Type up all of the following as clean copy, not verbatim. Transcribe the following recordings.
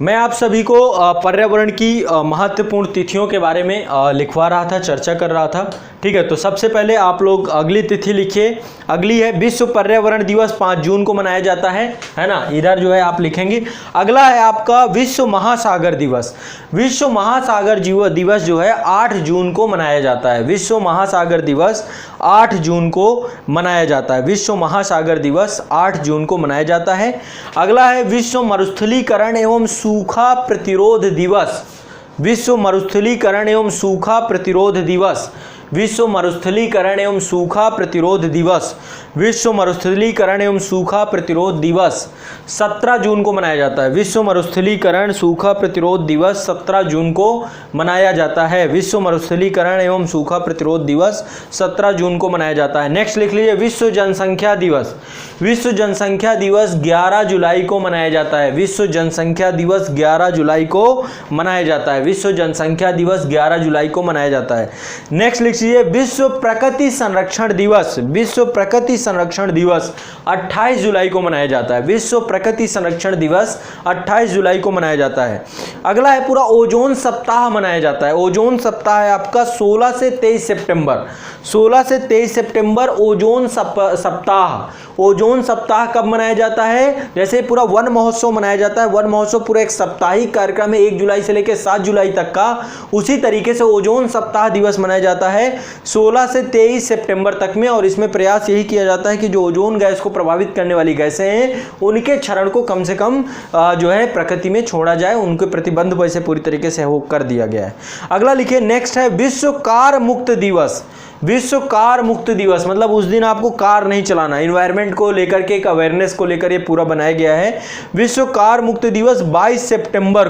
मैं आप सभी को पर्यावरण की महत्वपूर्ण तिथियों के बारे में लिखवा रहा था, चर्चा कर रहा था। ठीक है, तो सबसे पहले आप लोग अगली तिथि लिखिए। अगली है विश्व पर्यावरण दिवस, 5 जून को मनाया जाता है ना। इधर जो है आप लिखेंगे। अगला है आपका विश्व महासागर दिवस। विश्व महासागर दिवस जो है 8 जून को मनाया जाता है। विश्व महासागर दिवस 8 जून को मनाया जाता है। विश्व महासागर दिवस 8 जून को मनाया जाता है। अगला है विश्व मरुस्थलीकरण एवं सूखा प्रतिरोध दिवस। विश्व मरुस्थलीकरण एवं सूखा प्रतिरोध दिवस। विश्व मरुस्थलीकरण एवं सूखा प्रतिरोध दिवस। विश्व मरुस्थलीकरण एवं सूखा प्रतिरोध दिवस 17 जून को मनाया जाता है। विश्व मरुस्थलीकरण सूखा प्रतिरोध दिवस 17 जून को मनाया जाता है। विश्व मरुस्थलीकरण एवं सूखा प्रतिरोध दिवस 17 जून को मनाया जाता है। नेक्स्ट लिख लीजिए विश्व जनसंख्या दिवस। विश्व जनसंख्या दिवस 11 जुलाई को मनाया जाता है। विश्व जनसंख्या दिवस 11 जुलाई को मनाया जाता है। विश्व जनसंख्या दिवस 11 जुलाई को मनाया जाता है। नेक्स्ट लिख लीजिए विश्व प्रकृति संरक्षण दिवस। विश्व प्रकृति संरक्षण दिवस 28 जुलाई को मनाया जाता है। विश्व प्रकृति संरक्षण दिवस 28 जुलाई को मनाया जाता है। अगला है पूरा ओजोन सप्ताह मनाया जाता है। ओजोन सप्ताह है आपका 16 से 23 सितंबर। 16 से 23 सितंबर ओजोन सप्ताह। ओजोन सप्ताह कब मनाया जाता है? जैसे पूरा वन महोत्सव मनाया जाता है। वन महोत्सव पूरा एक साप्ताहिक कार्यक्रम है, 1 जुलाई से लेकर 7 जुलाई तक का। उसी तरीके से ओजोन सप्ताह दिवस मनाया जाता है 16 से 23 सितंबर तक में। और इसमें प्रयास यही किया जाता है कि जो ओजोन गैस को प्रभावित करने वाली गैसें हैं उनके क्षरण को कम से कम जो है प्रकृति में छोड़ा जाए। उनके प्रतिबंध वैसे पूरी तरीके से वो कर दिया गया है। अगला लिखिए नेक्स्ट है विश्व कार मुक्त दिवस। विश्व कार मुक्त दिवस मतलब उस दिन आपको कार नहीं चलाना। इन्वायरमेंट को लेकर के एक अवेयरनेस को लेकर ये पूरा बनाया गया है। विश्व कार मुक्त दिवस 22 सितंबर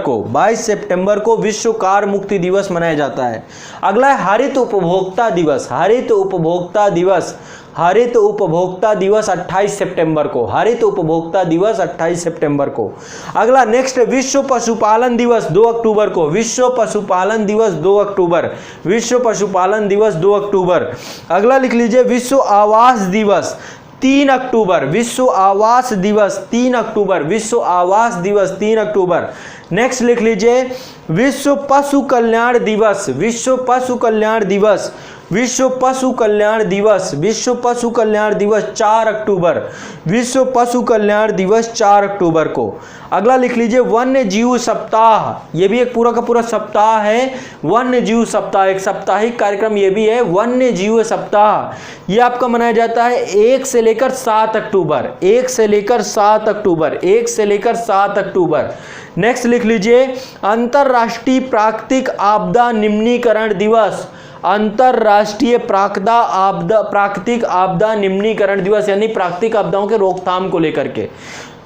को विश्व कार मुक्ति दिवस मनाया जाता है। अगला है हरित उपभोक्ता दिवस। हरित उपभोक्ता दिवस 28 सितंबर को। हरित उपभोक्ता दिवस 28 सितंबर को। अगला नेक्स्ट विश्व पशुपालन दिवस 2 अक्टूबर को। विश्व पशुपालन दिवस 2 अक्टूबर। विश्व पशुपालन दिवस 2 अक्टूबर। अगला लिख लीजिए विश्व आवास दिवस 3 अक्टूबर। विश्व आवास दिवस 3 अक्टूबर। विश्व आवास दिवस 3 अक्टूबर। नेक्स्ट लिख लीजिए विश्व पशु कल्याण दिवस। विश्व पशु कल्याण दिवस। विश्व पशु कल्याण दिवस। विश्व पशु कल्याण दिवस 4 अक्टूबर। विश्व पशु कल्याण दिवस 4 अक्टूबर को। अगला लिख लीजिए वन्य जीव सप्ताह। ये भी एक पूरा का पूरा सप्ताह है। वन्य जीव सप्ताह एक साप्ताहिक कार्यक्रम ये भी है। वन्य जीव सप्ताह ये आपका मनाया जाता है 1 से लेकर 7 अक्टूबर। 1 से लेकर 7 अक्टूबर। 1 से लेकर 7 अक्टूबर। नेक्स्ट लिख लीजिए अंतरराष्ट्रीय प्राकृतिक आपदा निम्नीकरण दिवस। अंतरराष्ट्रीय प्राकृतिक आपदा निम्नीकरण दिवस यानी प्राकृतिक आपदाओं के रोकथाम को लेकर के।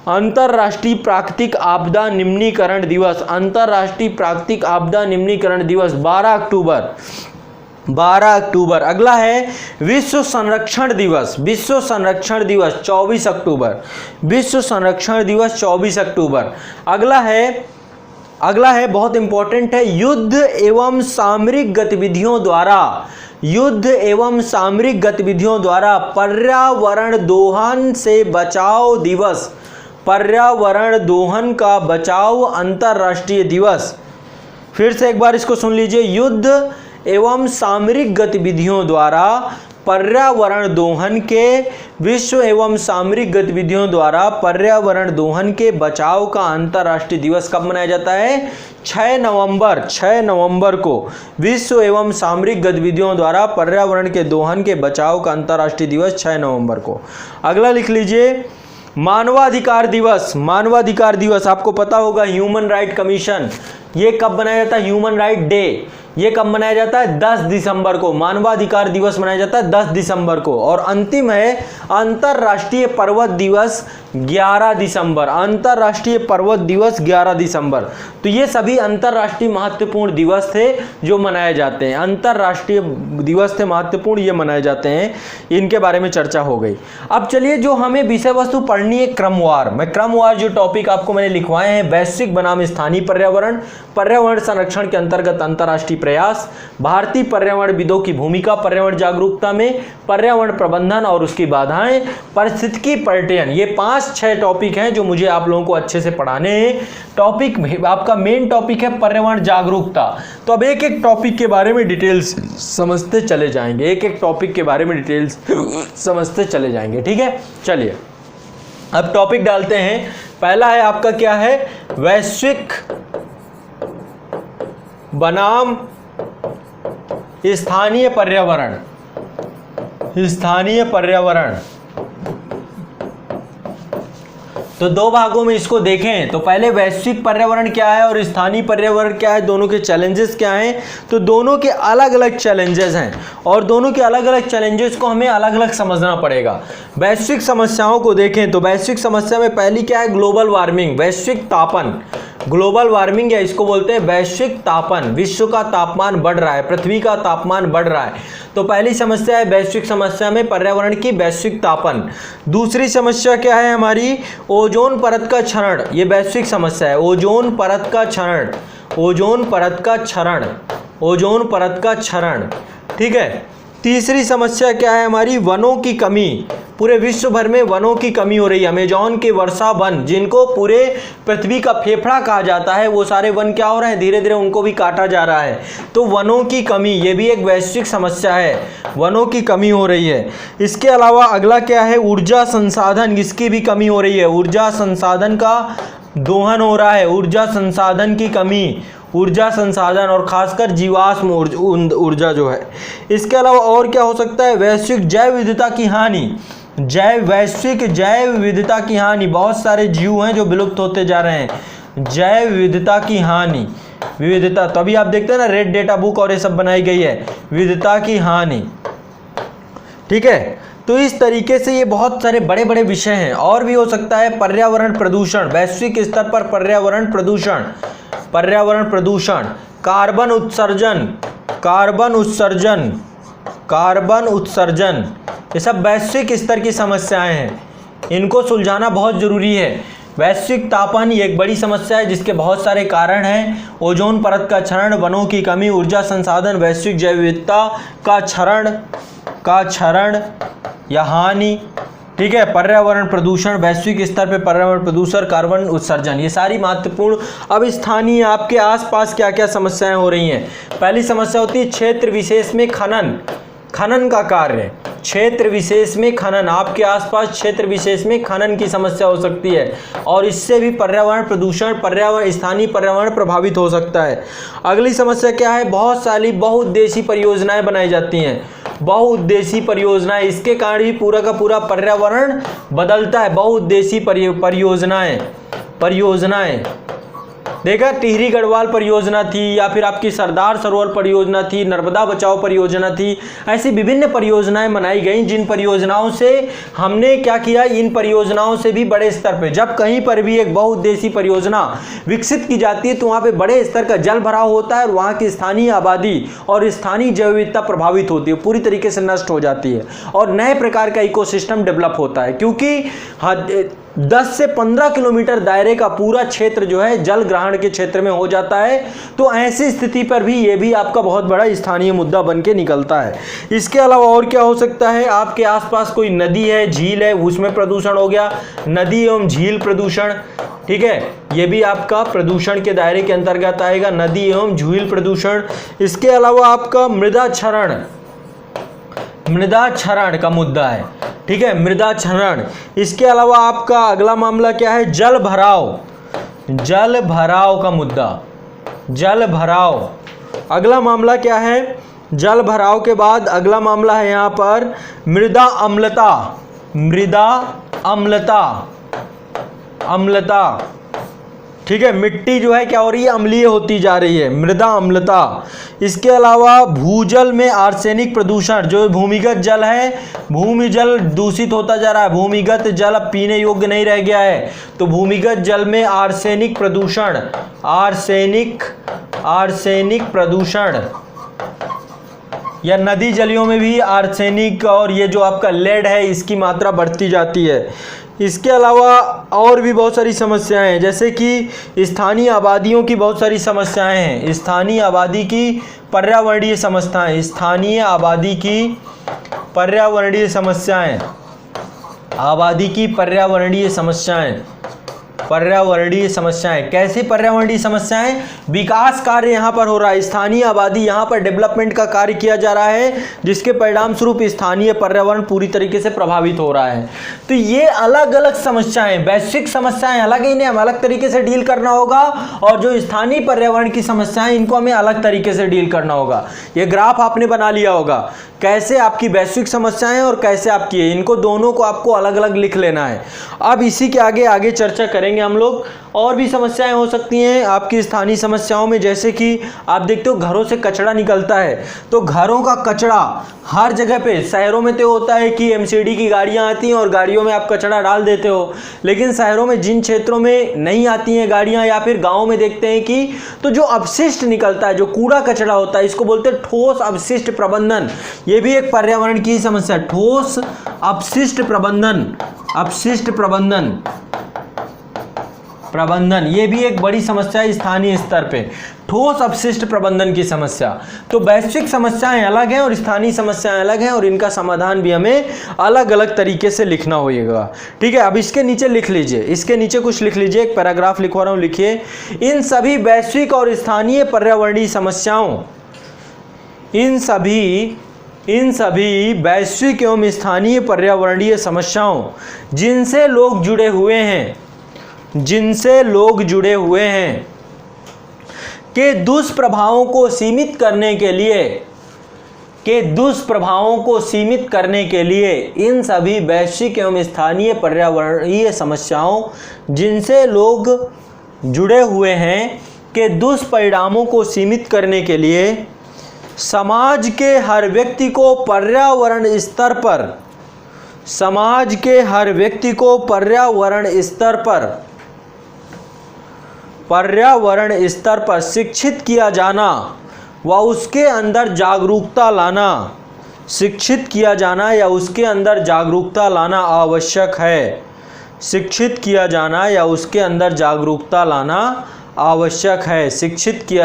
अंतरराष्ट्रीय प्राकृतिक आपदा निम्नीकरण दिवस। अंतरराष्ट्रीय प्राकृतिक आपदा निम्नीकरण दिवस 12 अक्टूबर। 12 अक्टूबर। अगला है विश्व संरक्षण दिवस। विश्व संरक्षण दिवस 24 अक्टूबर। विश्व संरक्षण दिवस 24 अक्टूबर। अगला है बहुत इंपॉर्टेंट है युद्ध एवं सामरिक गतिविधियों द्वारा पर्यावरण दोहन से बचाव दिवस। पर्यावरण दोहन का बचाव अंतरराष्ट्रीय दिवस। फिर से एक बार इसको सुन लीजिए युद्ध एवं सामरिक गतिविधियों द्वारा पर्यावरण दोहन के विश्व एवं सामरिक गतिविधियों द्वारा पर्यावरण दोहन के बचाव का अंतर्राष्ट्रीय दिवस कब मनाया जाता है? 6 नवंबर को। विश्व एवं सामरिक गतिविधियों द्वारा पर्यावरण के दोहन के बचाव का अंतर्राष्ट्रीय दिवस 6 नवंबर को। अगला लिख लीजिए मानवाधिकार दिवस। मानवाधिकार दिवस आपको पता होगा ह्यूमन राइट कमीशन ये कब मनाया जाता है? ह्यूमन राइट डे ये कब मनाया जाता है? 10 दिसंबर को। मानवाधिकार दिवस मनाया जाता है 10 दिसंबर को। और अंतिम है अंतरराष्ट्रीय पर्वत दिवस 11 दिसंबर। अंतरराष्ट्रीय पर्वत दिवस 11 दिसंबर। तो ये सभी अंतरराष्ट्रीय महत्वपूर्ण दिवस थे जो मनाए जाते हैं। अंतरराष्ट्रीय दिवस थे महत्वपूर्ण, ये मनाए जाते हैं। इनके बारे में चर्चा हो गई। अब चलिए जो हमें विषय वस्तु पढ़नी है क्रमवार। मैं क्रमवार जो टॉपिक आपको मैंने लिखवाए हैं वैश्विक बनाम स्थानीय पर्यावरण, पर्यावरण संरक्षण के अंतर्गत अंतरराष्ट्रीय प्रयास, भारतीय पर्यावरणविदों की भूमिका पर्यावरण जागरूकता में, पर्यावरण प्रबंधन और उसकी बाधाएं, पारिस्थितिकी पर्यटन। ये 5-6 टॉपिक हैं जो मुझे आप लोगों को अच्छे से पढ़ाने हैं। टॉपिक आपका मेन टॉपिक है पर्यावरण जागरूकता। तो अब एक एक टॉपिक के बारे में डिटेल्स समझते चले जाएंगे, एक एक टॉपिक के बारे में डिटेल्स समझते चले जाएंगे। ठीक है, चलिए अब टॉपिक डालते हैं। पहला है आपका क्या है, वैश्विक बनाम स्थानीय पर्यावरण। स्थानीय पर्यावरण, तो दो भागों में इसको देखें। तो पहले वैश्विक पर्यावरण क्या है और स्थानीय पर्यावरण क्या है, दोनों के चैलेंजेस क्या हैं। तो दोनों के अलग अलग चैलेंजेस हैं और दोनों के अलग अलग चैलेंजेस को हमें अलग अलग समझना पड़ेगा। वैश्विक समस्याओं को देखें तो वैश्विक समस्या में पहली क्या है, ग्लोबल वार्मिंग, वैश्विक तापन। ग्लोबल वार्मिंग या इसको बोलते हैं वैश्विक तापन, विश्व का तापमान बढ़ रहा है, पृथ्वी का तापमान बढ़ रहा है। तो पहली समस्या है वैश्विक समस्या में पर्यावरण की वैश्विक तापन। दूसरी समस्या क्या है हमारी, ओजोन परत का क्षरण। ये वैश्विक समस्या है, ओजोन परत का क्षरण, ओजोन परत का क्षरण, ओजोन परत का क्षरण। ठीक है, तीसरी समस्या क्या है हमारी, वनों की कमी। पूरे विश्व भर में वनों की कमी हो रही है। अमेजॉन के वर्षा वन, जिनको पूरे पृथ्वी का फेफड़ा कहा जाता है, वो सारे वन क्या हो रहे हैं, धीरे धीरे उनको भी काटा जा रहा है। तो वनों की कमी, ये भी एक वैश्विक समस्या है, वनों की कमी हो रही है। इसके अलावा अगला क्या है, ऊर्जा संसाधन, इसकी भी कमी हो रही है। ऊर्जा संसाधन का दोहन हो रहा है, ऊर्जा संसाधन की कमी, ऊर्जा संसाधन और खासकर जीवाश्म ऊर्जा जो है। इसके अलावा और क्या हो सकता है, वैश्विक जैव विविधता की हानि, वैश्विक जैव विविधता की हानि। बहुत सारे जीव हैं जो विलुप्त होते जा रहे हैं। जैव विविधता की हानि, विविधता, तो अभी आप देखते हैं ना रेड डेटा बुक और ये सब बनाई गई है, विविधता की हानि। ठीक है, तो इस तरीके से ये बहुत सारे बड़े बड़े विषय हैं। और भी हो सकता है पर्यावरण प्रदूषण, वैश्विक स्तर पर पर्यावरण प्रदूषण, पर्यावरण प्रदूषण, कार्बन उत्सर्जन, कार्बन उत्सर्जन, कार्बन उत्सर्जन, ये सब वैश्विक स्तर की समस्याएं हैं, इनको सुलझाना बहुत जरूरी है। वैश्विक तापन ये एक बड़ी समस्या है जिसके बहुत सारे कारण हैं। ओजोन परत का क्षरण, वनों की कमी, ऊर्जा संसाधन, वैश्विक जैव विविधता का क्षरण या हानि। ठीक है, पर्यावरण प्रदूषण, वैश्विक स्तर पे पर्यावरण प्रदूषण, कार्बन उत्सर्जन, ये सारी महत्वपूर्ण। अब स्थानीय आपके आसपास क्या क्या समस्याएं हो रही हैं। पहली समस्या होती है क्षेत्र विशेष में खनन, खनन का कार्य, क्षेत्र विशेष में खनन, आपके आसपास क्षेत्र विशेष में खनन की समस्या हो सकती है और इससे भी पर्यावरण प्रदूषण, पर्यावरण, स्थानीय पर्यावरण प्रभावित हो सकता है। अगली समस्या क्या है, बहुत सारी बहुउद्देशीय परियोजनाएं बनाई जाती हैं, बहुउद्देशीय परियोजनाएं, इसके कारण भी पूरा का पूरा पर्यावरण बदलता है। बहुउद्देशीय परियोजनाएं देखा, टिहरी गढ़वाल परियोजना थी या फिर आपकी सरदार सरोवर परियोजना थी, नर्मदा बचाओ परियोजना थी। ऐसी विभिन्न परियोजनाएं बनाई गई जिन परियोजनाओं से हमने क्या किया, इन परियोजनाओं से भी बड़े स्तर पे, जब कहीं पर भी एक बहुउद्देशीय परियोजना विकसित की जाती है तो वहाँ पे बड़े स्तर का जल भराव होता है और वहाँ की स्थानीय आबादी और स्थानीय जैव विविधता प्रभावित होती है, पूरी तरीके से नष्ट हो जाती है और नए प्रकार का इकोसिस्टम डेवलप होता है। क्योंकि 10 से 15 किलोमीटर दायरे का पूरा क्षेत्र जो है जल ग्रहण के क्षेत्र में हो जाता है। तो ऐसी स्थिति पर भी ये भी आपका बहुत बड़ा स्थानीय मुद्दा बन के निकलता है। इसके अलावा और क्या हो सकता है, आपके आसपास कोई नदी है, झील है, उसमें प्रदूषण हो गया, नदी एवं झील प्रदूषण। ठीक है, ये भी आपका प्रदूषण के दायरे के अंतर्गत आएगा, नदी एवं झील प्रदूषण। इसके अलावा आपका मृदा क्षरण, मृदा क्षरण का मुद्दा है। ठीक है, मृदा क्षरण। इसके अलावा आपका अगला मामला क्या है, जल भराव, जल भराव का मुद्दा, जल भराव। अगला मामला क्या है, जल भराव के बाद अगला मामला है यहाँ पर मृदा अम्लता, मृदा अम्लता, अम्लता। ठीक है, मिट्टी जो है क्या हो रही है, अम्लीय होती जा रही है, मृदा अम्लता। इसके अलावा भूजल में आर्सेनिक प्रदूषण, जो भूमिगत जल है, भूमि जल दूषित होता जा रहा है, भूमिगत जल अब पीने योग्य नहीं रह गया है, तो भूमिगत जल में आर्सेनिक प्रदूषण, आर्सेनिक प्रदूषण, या नदी जलियों में भी आर्सेनिक और ये जो आपका लेड है इसकी मात्रा बढ़ती जाती है। इसके अलावा और भी बहुत सारी समस्याएं हैं, जैसे कि स्थानीय आबादियों की बहुत सारी समस्याएं हैं, स्थानीय आबादी की पर्यावरणीय समस्याएं, स्थानीय आबादी की पर्यावरणीय समस्याएं, आबादी की पर्यावरणीय समस्याएं, पर्यावरणीय समस्याएं। कैसी पर्यावरणीय समस्याएं? विकास कार्य यहां पर हो रहा है, स्थानीय आबादी, यहां पर डेवलपमेंट का कार्य किया जा रहा है, जिसके परिणाम स्वरूप स्थानीय पर्यावरण पूरी तरीके से प्रभावित हो रहा है। तो ये अलग अलग समस्याएं, वैश्विक समस्याएं अलग है, इन्हें हम अलग तरीके से डील करना होगा, और जो स्थानीय पर्यावरण की समस्याएं इनको हमें अलग तरीके से डील करना होगा। ये ग्राफ आपने बना लिया होगा, कैसे आपकी वैश्विक समस्याएं और कैसे आपकी है, इनको दोनों को आपको अलग अलग लिख लेना है। अब इसी के आगे चर्चा करेंगे हम लोग। और भी समस्याएं हो सकती हैं आपकी स्थानीय समस्याओं में, जैसे कि आप देखते हो घरों से कचरा निकलता है, तो घरों का कचरा हर जगह पे, शहरों में तो होता है कि एमसीडी की गाड़ियां आती हैं और गाड़ियों में आप कचरा डाल देते हो, लेकिन शहरों में जिन क्षेत्रों में नहीं आती हैं गाड़ियां, या फिर गाँव में देखते हैं कि तो जो अपशिष्ट निकलता है, जो कूड़ा कचरा होता है, इसको बोलते हैं ठोस अपशिष्ट प्रबंधन। ये भी एक पर्यावरण की समस्या, ठोस अपशिष्ट प्रबंधन, अपशिष्ट प्रबंधन, ये भी एक बड़ी समस्या है स्थानीय स्तर पे, ठोस अपशिष्ट प्रबंधन की समस्या। तो वैश्विक समस्याएं अलग हैं और स्थानीय समस्याएं अलग हैं, और इनका समाधान भी हमें अलग अलग तरीके से लिखना होगा। ठीक है, अब इसके नीचे लिख लीजिए, इसके नीचे कुछ लिख लीजिए, एक पैराग्राफ लिखवा रहा हूं, लिखिए, इन सभी वैश्विक और स्थानीय पर्यावरणीय समस्याओं, इन सभी वैश्विक एवं स्थानीय पर्यावरणीय समस्याओं जिनसे लोग जुड़े हुए हैं के दुष्प्रभावों को सीमित करने के लिए इन सभी वैश्विक एवं स्थानीय पर्यावरणीय समस्याओं जिनसे लोग जुड़े हुए हैं के दुष्परिणामों को सीमित करने के लिए समाज के हर व्यक्ति को पर्यावरण स्तर पर शिक्षित किया जाना व उसके अंदर जागरूकता लाना आवश्यक है। शिक्षित किया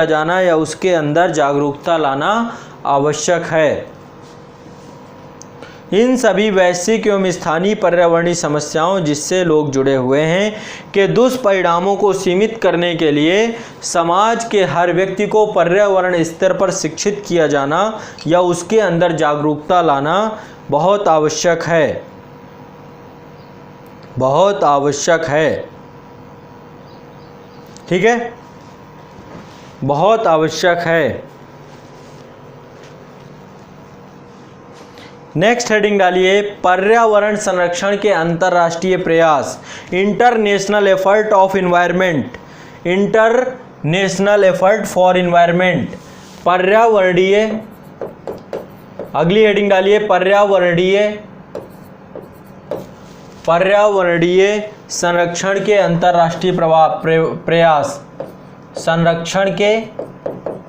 जाना या उसके अंदर जागरूकता लाना आवश्यक है। इन सभी वैश्विक एवं स्थानीय पर्यावरणीय समस्याओं जिससे लोग जुड़े हुए हैं के दुष्परिणामों को सीमित करने के लिए समाज के हर व्यक्ति को पर्यावरण स्तर पर शिक्षित किया जाना या उसके अंदर जागरूकता लाना बहुत आवश्यक है। ठीक है, बहुत आवश्यक है। नेक्स्ट हेडिंग डालिए, पर्यावरण संरक्षण के अंतर्राष्ट्रीय प्रयास, इंटरनेशनल एफर्ट फॉर इन्वायरमेंट, पर्यावरणीय, अगली हेडिंग डालिए, पर्यावरणीय संरक्षण के अंतर्राष्ट्रीय प्रयास, संरक्षण के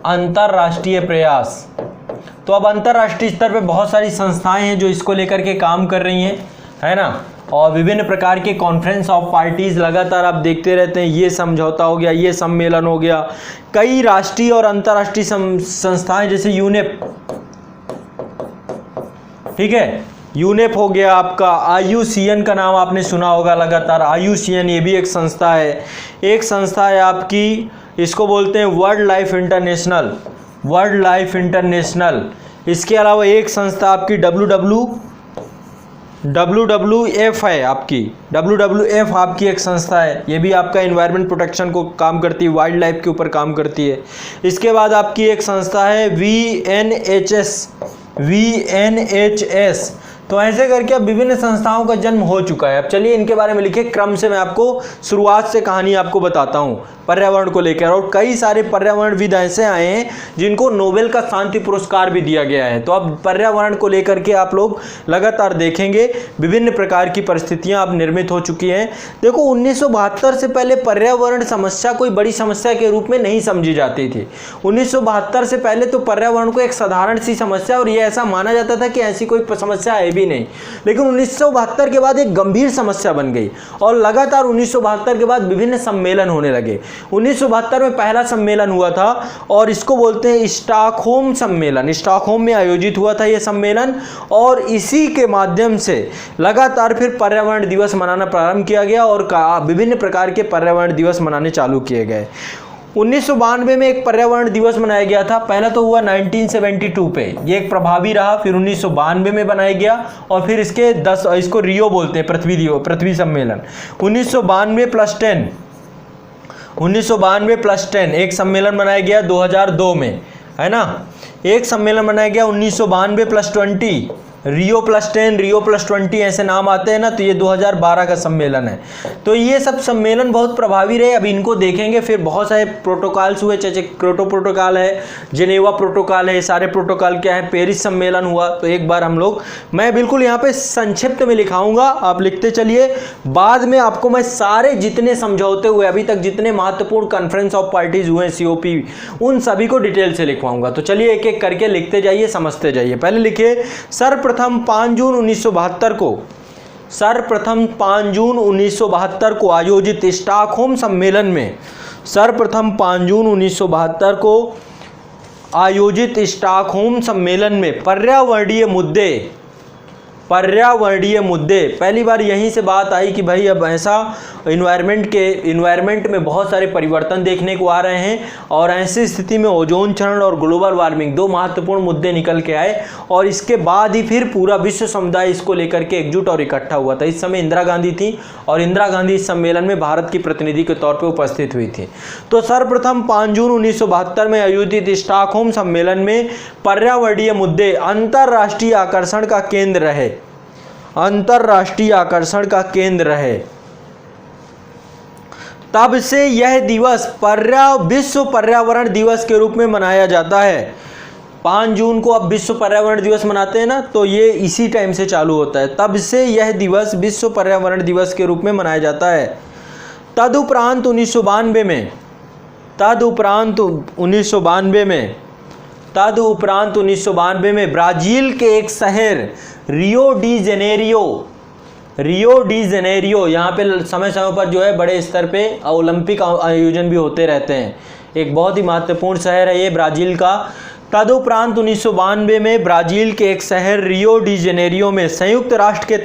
अंतर्राष्ट्रीय प्रयास। तो अब अंतर्राष्ट्रीय स्तर पे बहुत सारी संस्थाएं हैं जो इसको लेकर के काम कर रही हैं, है ना, और विभिन्न प्रकार के कॉन्फ्रेंस ऑफ पार्टीज लगातार आप देखते रहते हैं, ये समझौता हो गया, ये सम्मेलन हो गया, कई राष्ट्रीय और अंतर्राष्ट्रीय संस्थाएं जैसे यूनेप, ठीक है, यूनेप हो गया आपका, IUCN का नाम आपने सुना होगा लगातार, IUCN ये भी एक संस्था है। एक संस्था है आपकी, इसको बोलते हैं वर्ल्ड लाइफ इंटरनेशनल। इसके अलावा एक संस्था आपकी WWF है, आपकी WWF आपकी एक संस्था है, ये भी आपका एनवायरनमेंट प्रोटेक्शन को काम करती है, वाइल्ड लाइफ के ऊपर काम करती है। इसके बाद आपकी एक संस्था है VNHS। तो ऐसे करके अब विभिन्न संस्थाओं का जन्म हो चुका है। अब चलिए इनके बारे में लिखे, क्रम से मैं आपको शुरुआत से कहानी आपको बताता हूँ पर्यावरण को लेकर। और कई सारे पर्यावरणविद ऐसे आए हैं जिनको नोबेल का शांति पुरस्कार भी दिया गया है। तो अब पर्यावरण को लेकर के आप लोग लगातार देखेंगे, विभिन्न प्रकार की परिस्थितियां अब निर्मित हो चुकी हैं। देखो 1972 से पहले पर्यावरण समस्या कोई बड़ी समस्या के रूप में नहीं समझी जाती थी। 1972 से पहले तो पर्यावरण को एक साधारण सी समस्या, और ये ऐसा माना जाता था कि ऐसी कोई समस्या है भी नहीं, लेकिन 1972 के बाद एक गंभीर समस्या बन गई और लगातार 1972 के बाद विभिन्न सम्मेलन होने लगे। 1972 में पहला सम्मेलन हुआ था और इसको बोलते हैं स्टॉकहोम सम्मेलन। स्टॉकहोम में आयोजित हुआ था यह सम्मेलन और इसी के माध्यम से लगातार फिर पर्यावरण दिवस मनाना प्रारंभ किया गया और विभिन्न प्रकार के पर्यावरण दिवस मनाने चालू किए गए। 1992 में एक पर्यावरण दिवस मनाया गया था। पहला तो हुआ 1972 पे, ये एक प्रभावी रहा। फिर 1992 में बनाया गया और फिर इसको रियो बोलते हैं, पृथ्वी सम्मेलन। 1992 प्लस 10 एक सम्मेलन बनाया गया 2002 में, है ना। एक सम्मेलन बनाया गया 1992 प्लस 20, रियो प्लस 10, रियो प्लस 20 ऐसे नाम आते हैं ना, तो ये 2012 का सम्मेलन है। तो ये सब सम्मेलन बहुत प्रभावी रहे। अब इनको देखेंगे। फिर बहुत सारे प्रोटोकॉल्स हुए, जैसे क्योटो प्रोटोकॉल है, जेनेवा प्रोटोकॉल है, सारे प्रोटोकॉल क्या है। पेरिस सम्मेलन हुआ। तो एक बार हम लोग, मैं बिल्कुल यहाँ पे संक्षिप्त में लिखाऊंगा, आप लिखते चलिए। बाद में आपको मैं सारे जितने समझौते हुए अभी तक, जितने महत्वपूर्ण कॉन्फ्रेंस ऑफ पार्टीज हुए COP, उन सभी को डिटेल से लिखवाऊंगा। तो चलिए एक एक करके लिखते जाइए, समझते जाइए। पहले लिखिए, सर्वप्रथम 5 जून 1972 को आयोजित स्टॉकहोम सम्मेलन में, सर्वप्रथम 5 जून 1972 को आयोजित स्टॉकहोम सम्मेलन में पर्यावरणीय मुद्दे, पहली बार यहीं से बात आई कि भाई अब ऐसा इन्वायरमेंट में बहुत सारे परिवर्तन देखने को आ रहे हैं और ऐसी स्थिति में ओजोन क्षरण और ग्लोबल वार्मिंग 2 महत्वपूर्ण मुद्दे निकल के आए और इसके बाद ही फिर पूरा विश्व समुदाय इसको लेकर के एकजुट और इकट्ठा हुआ था। इस समय इंदिरा गांधी थी और इंदिरा गांधी इस सम्मेलन में भारत की प्रतिनिधि के तौर पर उपस्थित हुई थी। तो सर्वप्रथम 5 जून 1972 में आयोजित स्टॉकहोम सम्मेलन में पर्यावरणीय मुद्दे अंतर्राष्ट्रीय आकर्षण का केंद्र रहे। तब से यह दिवस विश्व पर्यावरण दिवस के रूप में मनाया जाता है। 5 जून को अब विश्व पर्यावरण दिवस मनाते हैं ना, तो ये इसी टाइम से चालू होता है। तब से यह दिवस विश्व पर्यावरण दिवस के रूप में मनाया जाता है। तदुपरांत 1992 में ब्राजील के एक शहर रियो डी जेनेरियो, यहाँ पे समय समय पर जो है बड़े स्तर पे ओलंपिक आयोजन भी होते रहते हैं। एक बहुत ही महत्वपूर्ण शहर है ये ब्राज़ील का। तदुपरांत 1992 में ब्राज़ील के एक शहर रियो डी जेनेरियो में संयुक्त राष्ट्र के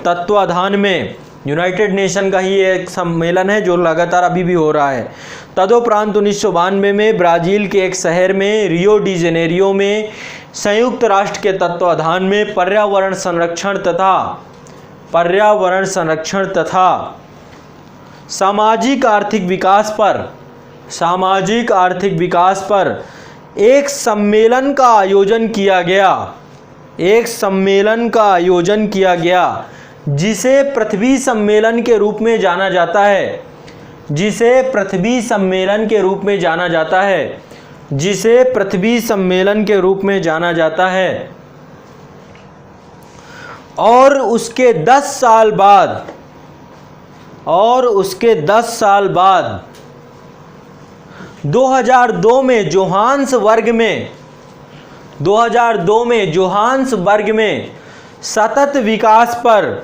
तत्वाधान में यूनाइटेड नेशन का ही एक सम्मेलन है जो लगातार अभी भी हो रहा है। तदुपरांत 1992 में ब्राज़ील के एक शहर में रियो डी जेनेरियो में संयुक्त राष्ट्र के तत्वाधान में पर्यावरण संरक्षण तथा सामाजिक आर्थिक विकास पर एक सम्मेलन का आयोजन किया गया, जिसे पृथ्वी सम्मेलन के रूप में जाना जाता है। और उसके 10 साल बाद 2002 में जोहान्सबर्ग में सतत विकास पर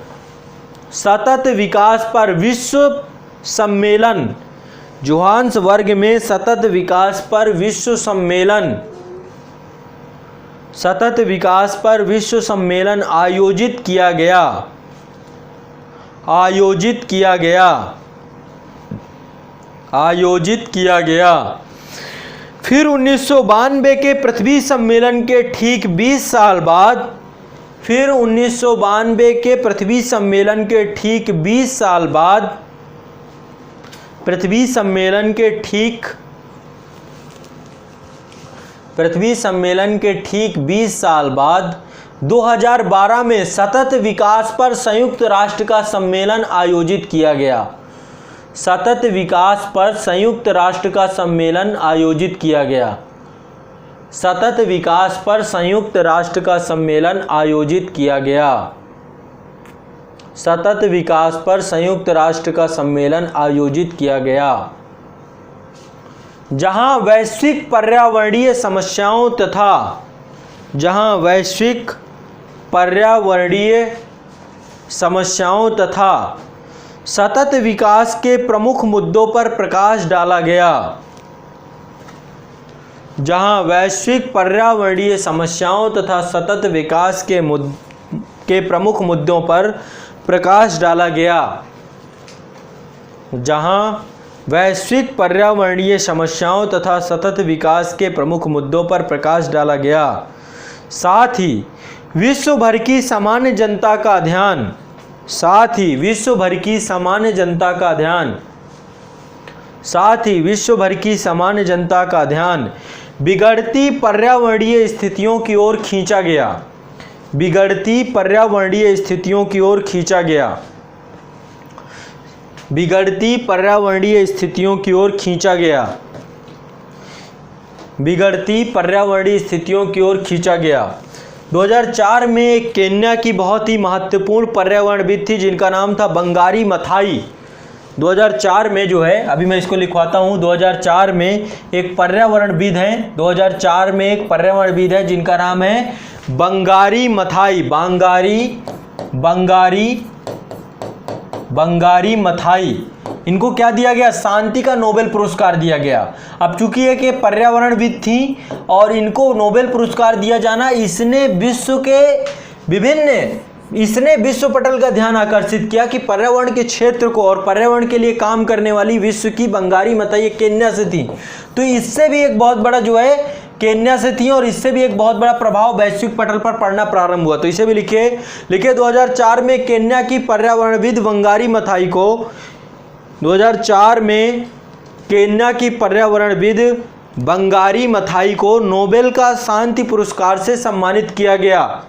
विश्व सम्मेलन आयोजित किया गया। फिर 1992 के पृथ्वी सम्मेलन के ठीक 20 साल बाद पृथ्वी सम्मेलन के ठीक 20 साल बाद 2012 में सतत विकास पर संयुक्त राष्ट्र का सम्मेलन आयोजित किया गया। सतत विकास पर संयुक्त राष्ट्र का सम्मेलन आयोजित किया गया। सतत विकास पर संयुक्त राष्ट्र का सम्मेलन आयोजित किया गया। सतत विकास पर संयुक्त राष्ट्र का सम्मेलन आयोजित किया गया, जहां वैश्विक पर्यावरणीय समस्याओं तथा जहां वैश्विक पर्यावरणीय समस्याओं तथा सतत विकास के प्रमुख मुद्दों पर प्रकाश डाला गया। जहां वैश्विक पर्यावरणीय समस्याओं तथा सतत विकास के प्रमुख मुद्दों पर प्रकाश डाला गया। जहां वैश्विक पर्यावरणीय समस्याओं तथा सतत विकास के प्रमुख मुद्दों पर प्रकाश डाला गया। साथ ही विश्व भर की सामान्य जनता का ध्यान साथ ही विश्व भर की सामान्य जनता का ध्यान साथ ही विश्व भर की सामान्य जनता का ध्यान बिगड़ती पर्यावरणीय स्थितियों की ओर खींचा गया। बिगड़ती पर्यावरणीय स्थितियों की ओर खींचा गया। बिगड़ती पर्यावरणीय स्थितियों की ओर खींचा गया। बिगड़ती पर्यावरणीय स्थितियों की ओर खींचा गया। 2004 में एक केन्या की बहुत ही महत्वपूर्ण पर्यावरणविद थी जिनका नाम था बंगारी मथाई। 2004 में जो है, अभी मैं इसको लिखवाता हूँ, 2004 में एक पर्यावरणविद हैं, 2004 में एक पर्यावरणविद है जिनका नाम है बंगारी मथाई। बंगारी मथाई। इनको क्या दिया गया? शांति का नोबेल पुरस्कार दिया गया। अब चूंकि ये कि पर्यावरणविद थी और इनको नोबेल पुरस्कार दिया जाना, इसने विश्व पटल का ध्यान आकर्षित किया कि पर्यावरण के क्षेत्र को और पर्यावरण के लिए काम करने वाली विश्व की बंगारी मथाई केन्या से थी। तो इससे भी एक बहुत बड़ा जो है केन्या से थी और इससे भी एक बहुत बड़ा प्रभाव वैश्विक पटल पर पड़ना प्रारंभ हुआ। तो इसे भी लिखे 2004 में केन्या की पर्यावरणविद बंगारी मथाई को 2004 में केन्या की पर्यावरणविद बंगारी मथाई को नोबेल का शांति पुरस्कार से सम्मानित किया गया।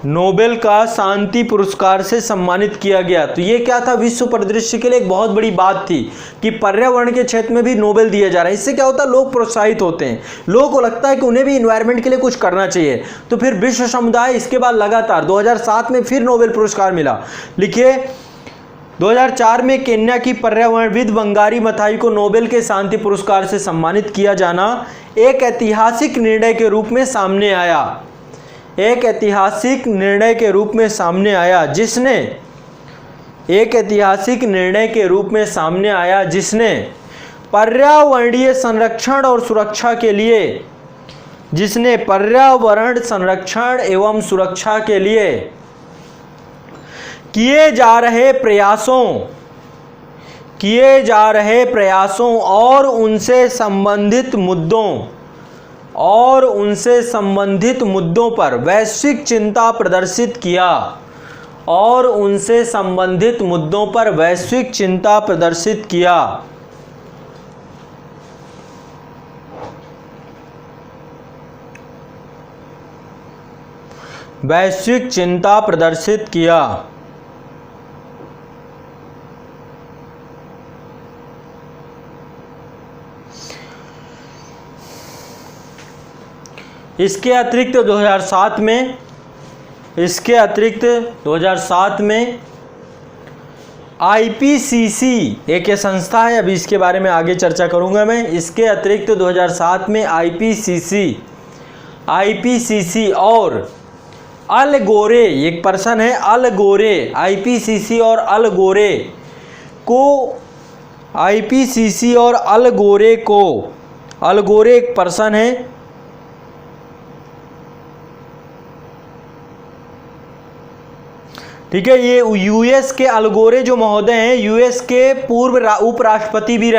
नोबेल का शांति पुरस्कार से सम्मानित किया गया। तो ये क्या था? विश्व परिदृश्य के लिए एक बहुत बड़ी बात थी कि पर्यावरण के क्षेत्र में भी नोबेल दिया जा रहा है। इससे क्या होता है? लोग प्रोत्साहित होते हैं, लोगों को लगता है कि उन्हें भी इन्वायरमेंट के लिए कुछ करना चाहिए। तो फिर विश्व समुदाय इसके बाद लगातार 2007 में फिर नोबेल पुरस्कार मिला। लिखिए 2004 में केन्या की पर्यावरणविद बंगारी मथाई को नोबेल के शांति पुरस्कार से सम्मानित किया जाना एक ऐतिहासिक निर्णय के रूप में सामने आया। एक ऐतिहासिक निर्णय के रूप में सामने आया जिसने पर्यावरणीय संरक्षण और सुरक्षा के लिए पर्यावरण संरक्षण एवं सुरक्षा के लिए किए जा रहे प्रयासों और उनसे संबंधित मुद्दों पर वैश्विक चिंता प्रदर्शित किया। इसके अतिरिक्त 2007 में IPCC एक ये संस्था है, अभी इसके बारे में आगे चर्चा करूंगा मैं। इसके अतिरिक्त 2007 में IPCC और अल गोरे, एक पर्सन है अल गोरे, IPCC और अल गोरे एक पर्सन है। ठीक है, ये यूएस के अल गोरे जो महोदय हैं, यूएस के पूर्व उपराष्ट्रपति भी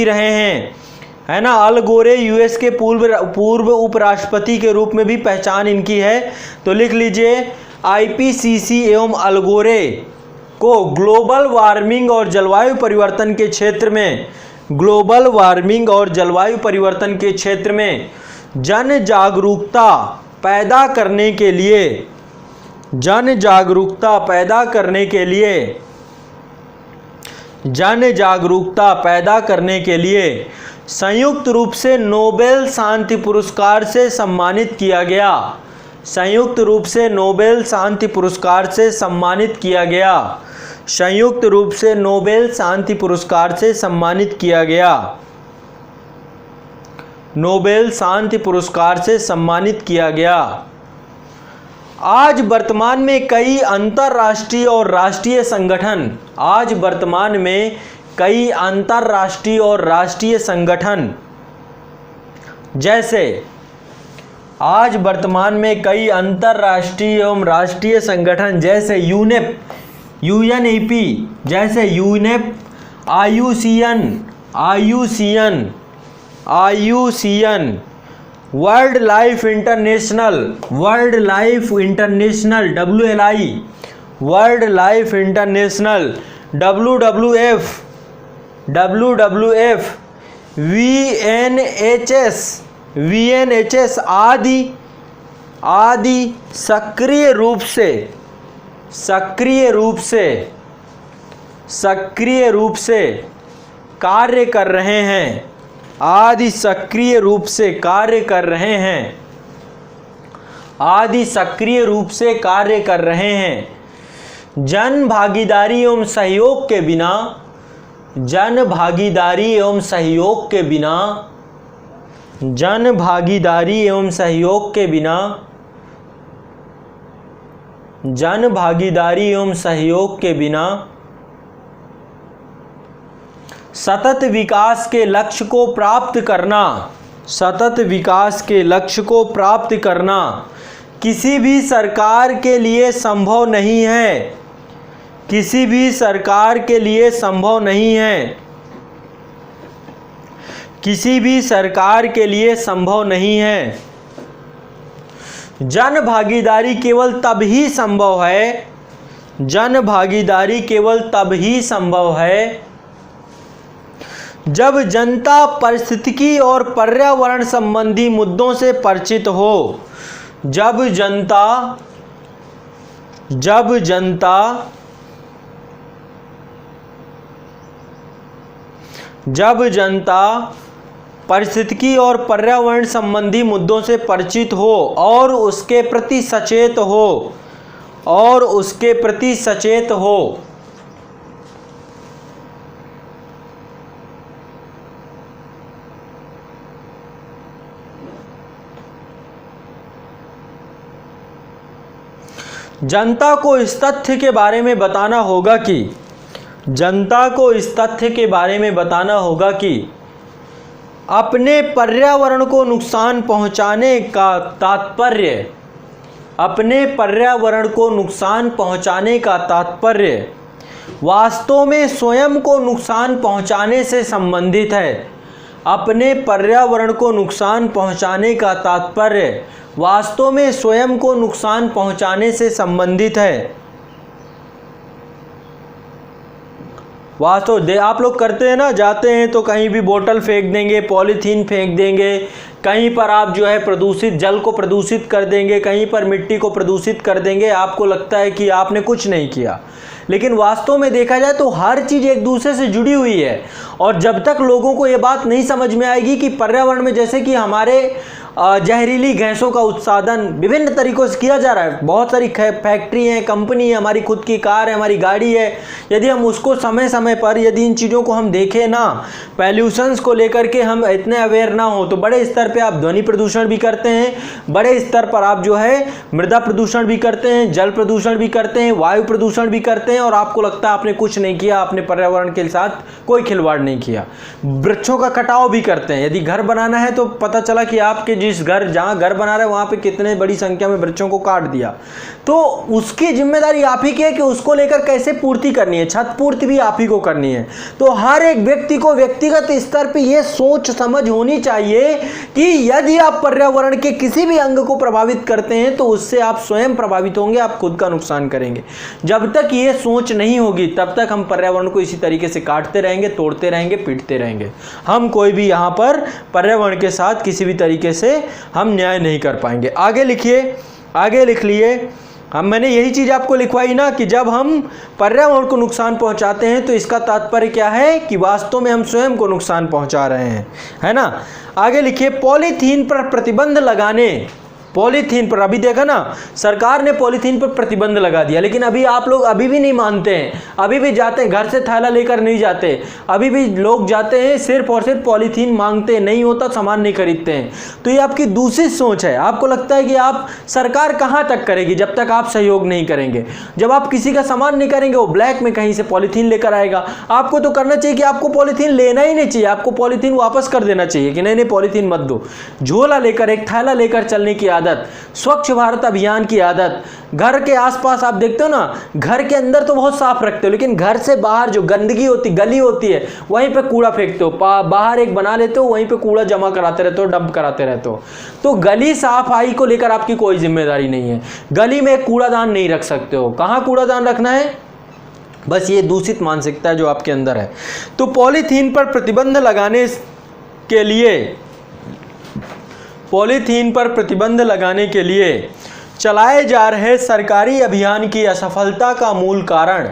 रहे हैं, है ना। अल गोरे यूएस के पूर्व उपराष्ट्रपति के रूप में भी पहचान इनकी है। तो लिख लीजिए IPCC एवं अल गोरे को ग्लोबल वार्मिंग और जलवायु परिवर्तन के क्षेत्र में जन जागरूकता पैदा करने के लिए संयुक्त रूप से नोबेल शांति पुरस्कार से सम्मानित किया गया। नोबेल शांति पुरस्कार से सम्मानित किया गया। आज वर्तमान में कई अंतर्राष्ट्रीय और राष्ट्रीय संगठन जैसे UNEP, IUCN, world life international, WWF, VNHS आदि सक्रिय रूप से कार्य कर रहे हैं। जन भागीदारी एवं सहयोग के बिना सतत विकास के लक्ष्य को प्राप्त करना किसी भी सरकार के लिए संभव नहीं है। जन भागीदारी केवल तब ही संभव है जब जनता पारिस्थितिकी और पर्यावरण संबंधी मुद्दों से परिचित हो। जब जनता पारिस्थितिकी और पर्यावरण संबंधी मुद्दों से परिचित हो और उसके प्रति सचेत हो। जनता को इस तथ्य के बारे में बताना होगा कि अपने पर्यावरण को नुकसान पहुंचाने का तात्पर्य वास्तव में स्वयं को नुकसान पहुंचाने से संबंधित है। अपने पर्यावरण को नुकसान पहुंचाने का तात्पर्य वास्तव में स्वयं को नुकसान पहुंचाने से संबंधित है। आप लोग करते हैं ना, जाते हैं तो कहीं भी बोतल फेंक देंगे, पॉलीथीन फेंक देंगे, कहीं पर आप जो है प्रदूषित जल को प्रदूषित कर देंगे, कहीं पर मिट्टी को प्रदूषित कर देंगे। आपको लगता है कि आपने कुछ नहीं किया, लेकिन वास्तव में देखा जाए तो हर चीज़ एक दूसरे से जुड़ी हुई है। और जब तक लोगों को ये बात नहीं समझ में आएगी कि पर्यावरण में जैसे कि हमारे जहरीली गैसों का उत्पादन विभिन्न तरीकों से किया जा रहा है, बहुत सारी फैक्ट्री हैं, कंपनी है, हमारी खुद की कार है, हमारी गाड़ी है। यदि हम उसको समय समय पर यदि इन चीज़ों को हम देखें ना, पॉल्यूशंस को लेकर के हम इतने अवेयर ना हो, तो बड़े स्तर पे आप ध्वनि प्रदूषण भी करते हैं, बड़े स्तर पर आप जो है मृदा प्रदूषण भी करते हैं, जल प्रदूषण भी करते हैं, वायु प्रदूषण भी करते हैं, और आपको लगता है आपने कुछ नहीं किया, आपने पर्यावरण के साथ कोई खिलवाड़ नहीं किया। वृक्षों का कटाव भी करते हैं। यदि घर बनाना है तो पता चला कि आपके जहाँ घर बना रहे हैं वहाँ पे कितने बड़ी संख्या में वृक्षों को काट दिया, तो उसकी जिम्मेदारी आप ही की है कि उसको लेकर कैसे पूर्ति करनी है, छत पूर्ति भी आप ही को करनी है। तो हर एक व्यक्ति को व्यक्तिगत स्तर पे ये सोच समझ होनी चाहिए कि यदि आप पर्यावरण के किसी भी अंग को प्रभावित करते हैं तो उससे आप स्वयं प्रभावित होंगे, आप खुद का नुकसान करेंगे। जब तक ये सोच नहीं होगी तब तक हम पर्यावरण को इसी तरीके से काटते रहेंगे, तोड़ते रहेंगे, पीटते रहेंगे। हम कोई भी यहाँ पर पर्यावरण के साथ किसी भी तरीके से हम न्याय नहीं कर पाएंगे। आगे लिखिए, आगे लिख लिए। मैंने यही चीज़ आपको लिखवाई ना कि जब हम पर्यावरण को नुकसान पहुंचाते हैं तो इसका तात्पर्य क्या है कि वास्तव में हम स्वयं को नुकसान पहुंचा रहे हैं, है ना। आगे लिखिए, पॉलीथीन पर प्रतिबंध लगाने, पॉलीथीन पर अभी देखा ना, सरकार ने पॉलीथीन पर प्रतिबंध लगा दिया, लेकिन अभी आप लोग अभी भी नहीं मानते हैं, अभी भी जाते हैं घर से थैला लेकर नहीं जाते, अभी भी लोग जाते हैं सिर्फ और सिर्फ पॉलीथीन मांगते हैं, नहीं होता सामान नहीं खरीदते हैं। तो ये आपकी दूसरी सोच है। आपको लगता है कि आप सरकार कहाँ तक करेगी जब तक आप सहयोग नहीं करेंगे। जब आप किसी का सामान नहीं करेंगे वो ब्लैक में कहीं से पॉलीथीन लेकर आएगा। आपको तो करना चाहिए कि आपको पॉलीथीन लेना ही नहीं चाहिए, आपको पॉलीथीन वापस कर देना चाहिए कि नहीं नहीं पॉलीथीन मत दो। झोला लेकर, एक थैला लेकर चलने की आदत, स्वच्छ भारत अभियान की आदत। घर के आसपास आप देखते हो ना, घर के अंदर तो बहुत साफ रखते हो, लेकिन घर से बाहर जो गंदगी होती, गली होती है, वहीं पे कूड़ा फेंकते हो। बाहर एक बना लेते हो, वहीं पे कूड़ा जमा कराते रहते हो, डंप कराते रहते हो। तो गली सफाई को लेकर आपकी कोई जिम्मेदारी नहीं है। गली में एक कूड़ादान नहीं रख सकते हो। कहाँ कूड़ादान रखना है? बस ये दूषित मानसिकता है जो आपके अंदर है। तो पॉलीथीन पर प्रतिबंध लगाने के लिए, पॉलीथीन पर प्रतिबंध लगाने के लिए चलाए जा रहे सरकारी अभियान की असफलता का मूल कारण,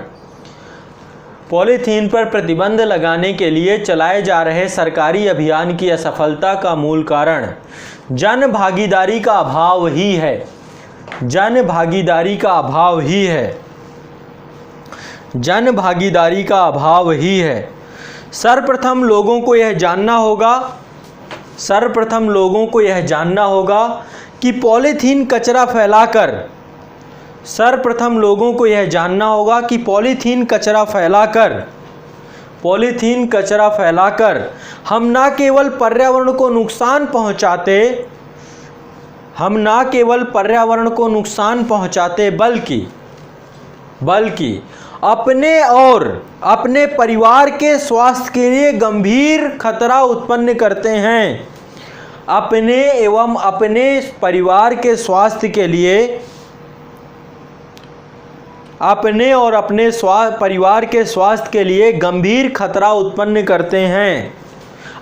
पॉलीथीन पर प्रतिबंध लगाने के लिए चलाए जा रहे सरकारी अभियान की असफलता का मूल कारण जन भागीदारी का अभाव ही है। जन भागीदारी का अभाव ही है। जन भागीदारी का अभाव ही है। सर्वप्रथम लोगों को यह जानना होगा, सर्वप्रथम लोगों को यह जानना होगा कि पॉलीथीन कचरा फैलाकर, सर्वप्रथम लोगों को यह जानना होगा कि पॉलीथीन कचरा फैलाकर, पॉलीथीन कचरा फैलाकर हम ना केवल पर्यावरण को नुकसान पहुंचाते, हम ना केवल पर्यावरण को नुकसान पहुंचाते बल्कि अपने और अपने परिवार के स्वास्थ्य के लिए गंभीर खतरा उत्पन्न करते हैं। अपने एवं अपने परिवार के स्वास्थ्य के लिए, अपने और अपने परिवार के स्वास्थ्य के लिए गंभीर खतरा उत्पन्न करते हैं।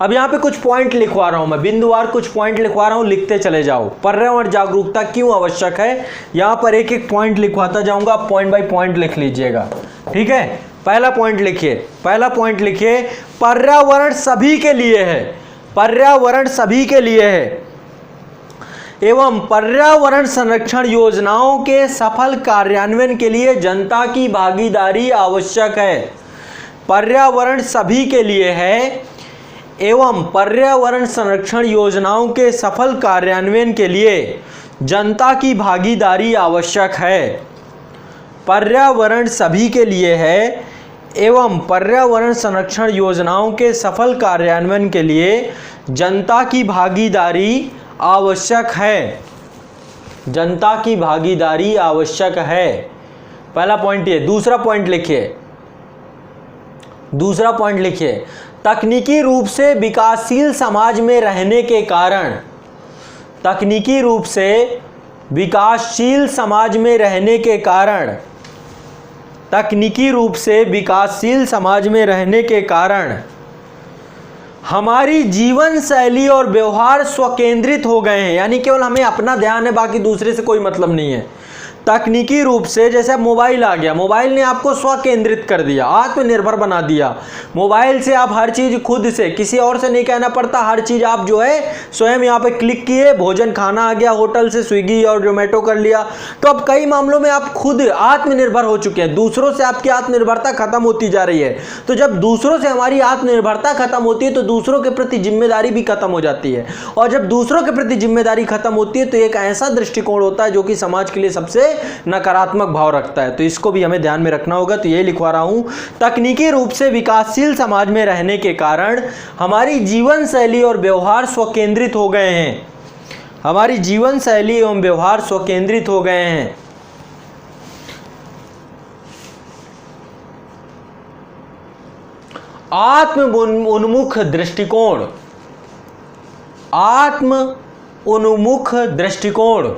अब यहाँ पे कुछ पॉइंट लिखवा रहा हूँ मैं, बिंदुवार कुछ पॉइंट लिखवा रहा हूँ, लिखते चले जाओ। पर्यावरण जागरूकता क्यों आवश्यक है, यहाँ पर एक एक पॉइंट लिखवाता जाऊंगा, आप पॉइंट बाय पॉइंट लिख लीजिएगा, ठीक है। पहला पॉइंट लिखिए, पहला पॉइंट लिखिए, पर्यावरण सभी के लिए है, पर्यावरण सभी के लिए है एवं पर्यावरण संरक्षण योजनाओं के सफल कार्यान्वयन के लिए जनता की भागीदारी आवश्यक है। पर्यावरण सभी के लिए है एवं पर्यावरण संरक्षण योजनाओं के सफल कार्यान्वयन के लिए जनता की भागीदारी आवश्यक है। पर्यावरण सभी के लिए है एवं पर्यावरण संरक्षण योजनाओं के सफल कार्यान्वयन के लिए जनता की भागीदारी आवश्यक है। जनता की भागीदारी आवश्यक है, पहला पॉइंट ये। दूसरा पॉइंट लिखिए, दूसरा पॉइंट लिखिए, तकनीकी रूप से विकासशील समाज में रहने के कारण, तकनीकी रूप से विकासशील समाज में रहने के कारण, तकनीकी रूप से विकासशील समाज में रहने के कारण हमारी जीवन शैली और व्यवहार स्वकेंद्रित हो गए हैं। यानी केवल हमें अपना ध्यान है, बाकी दूसरे से कोई मतलब नहीं है। तकनीकी रूप से, जैसे मोबाइल आ गया, मोबाइल ने आपको स्वकेंद्रित कर दिया, आत्मनिर्भर बना दिया। मोबाइल से आप हर चीज़ खुद से, किसी और से नहीं कहना पड़ता, हर चीज़ आप जो है स्वयं यहाँ पे क्लिक किए, भोजन खाना आ गया, होटल से स्विगी और जोमेटो कर लिया। तो अब कई मामलों में आप खुद आत्मनिर्भर हो चुके हैं, दूसरों से आपकी आत्मनिर्भरता खत्म होती जा रही है। तो जब दूसरों से हमारी आत्मनिर्भरता खत्म होती है तो दूसरों के प्रति जिम्मेदारी भी खत्म हो जाती है, और जब दूसरों के प्रति जिम्मेदारी खत्म होती है तो एक ऐसा दृष्टिकोण होता है जो कि समाज के लिए सबसे नकारात्मक भाव रखता है। तो इसको भी हमें ध्यान में रखना होगा। तो ये लिखवा रहा हूं, तकनीकी रूप से विकासशील समाज में रहने के कारण हमारी जीवन शैली और व्यवहार स्वकेंद्रित हो गए हैं। हमारी जीवन शैली एवं व्यवहार स्वकेंद्रित हो गए हैं। आत्म उन्मुख दृष्टिकोण, आत्म उन्मुख दृष्टिकोण,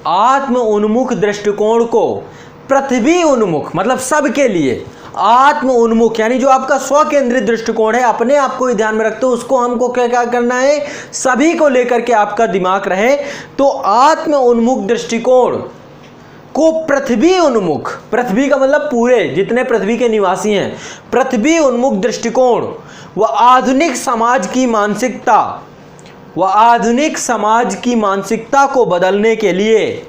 आत्म उन्मुख दृष्टिकोण को पृथ्वी उन्मुख, मतलब सबके लिए, आत्म उन्मुख यानी जो आपका स्वकेंद्रित दृष्टिकोण है, अपने आप को ही ध्यान में रखते हो, उसको हमको क्या क्या करना है, सभी को लेकर के आपका दिमाग रहे। तो आत्म उन्मुख दृष्टिकोण को पृथ्वी उन्मुख, पृथ्वी का मतलब पूरे जितने पृथ्वी के निवासी हैं, पृथ्वी उन्मुख दृष्टिकोण व आधुनिक समाज की मानसिकता व आधुनिक समाज की मानसिकता को बदलने के लिए,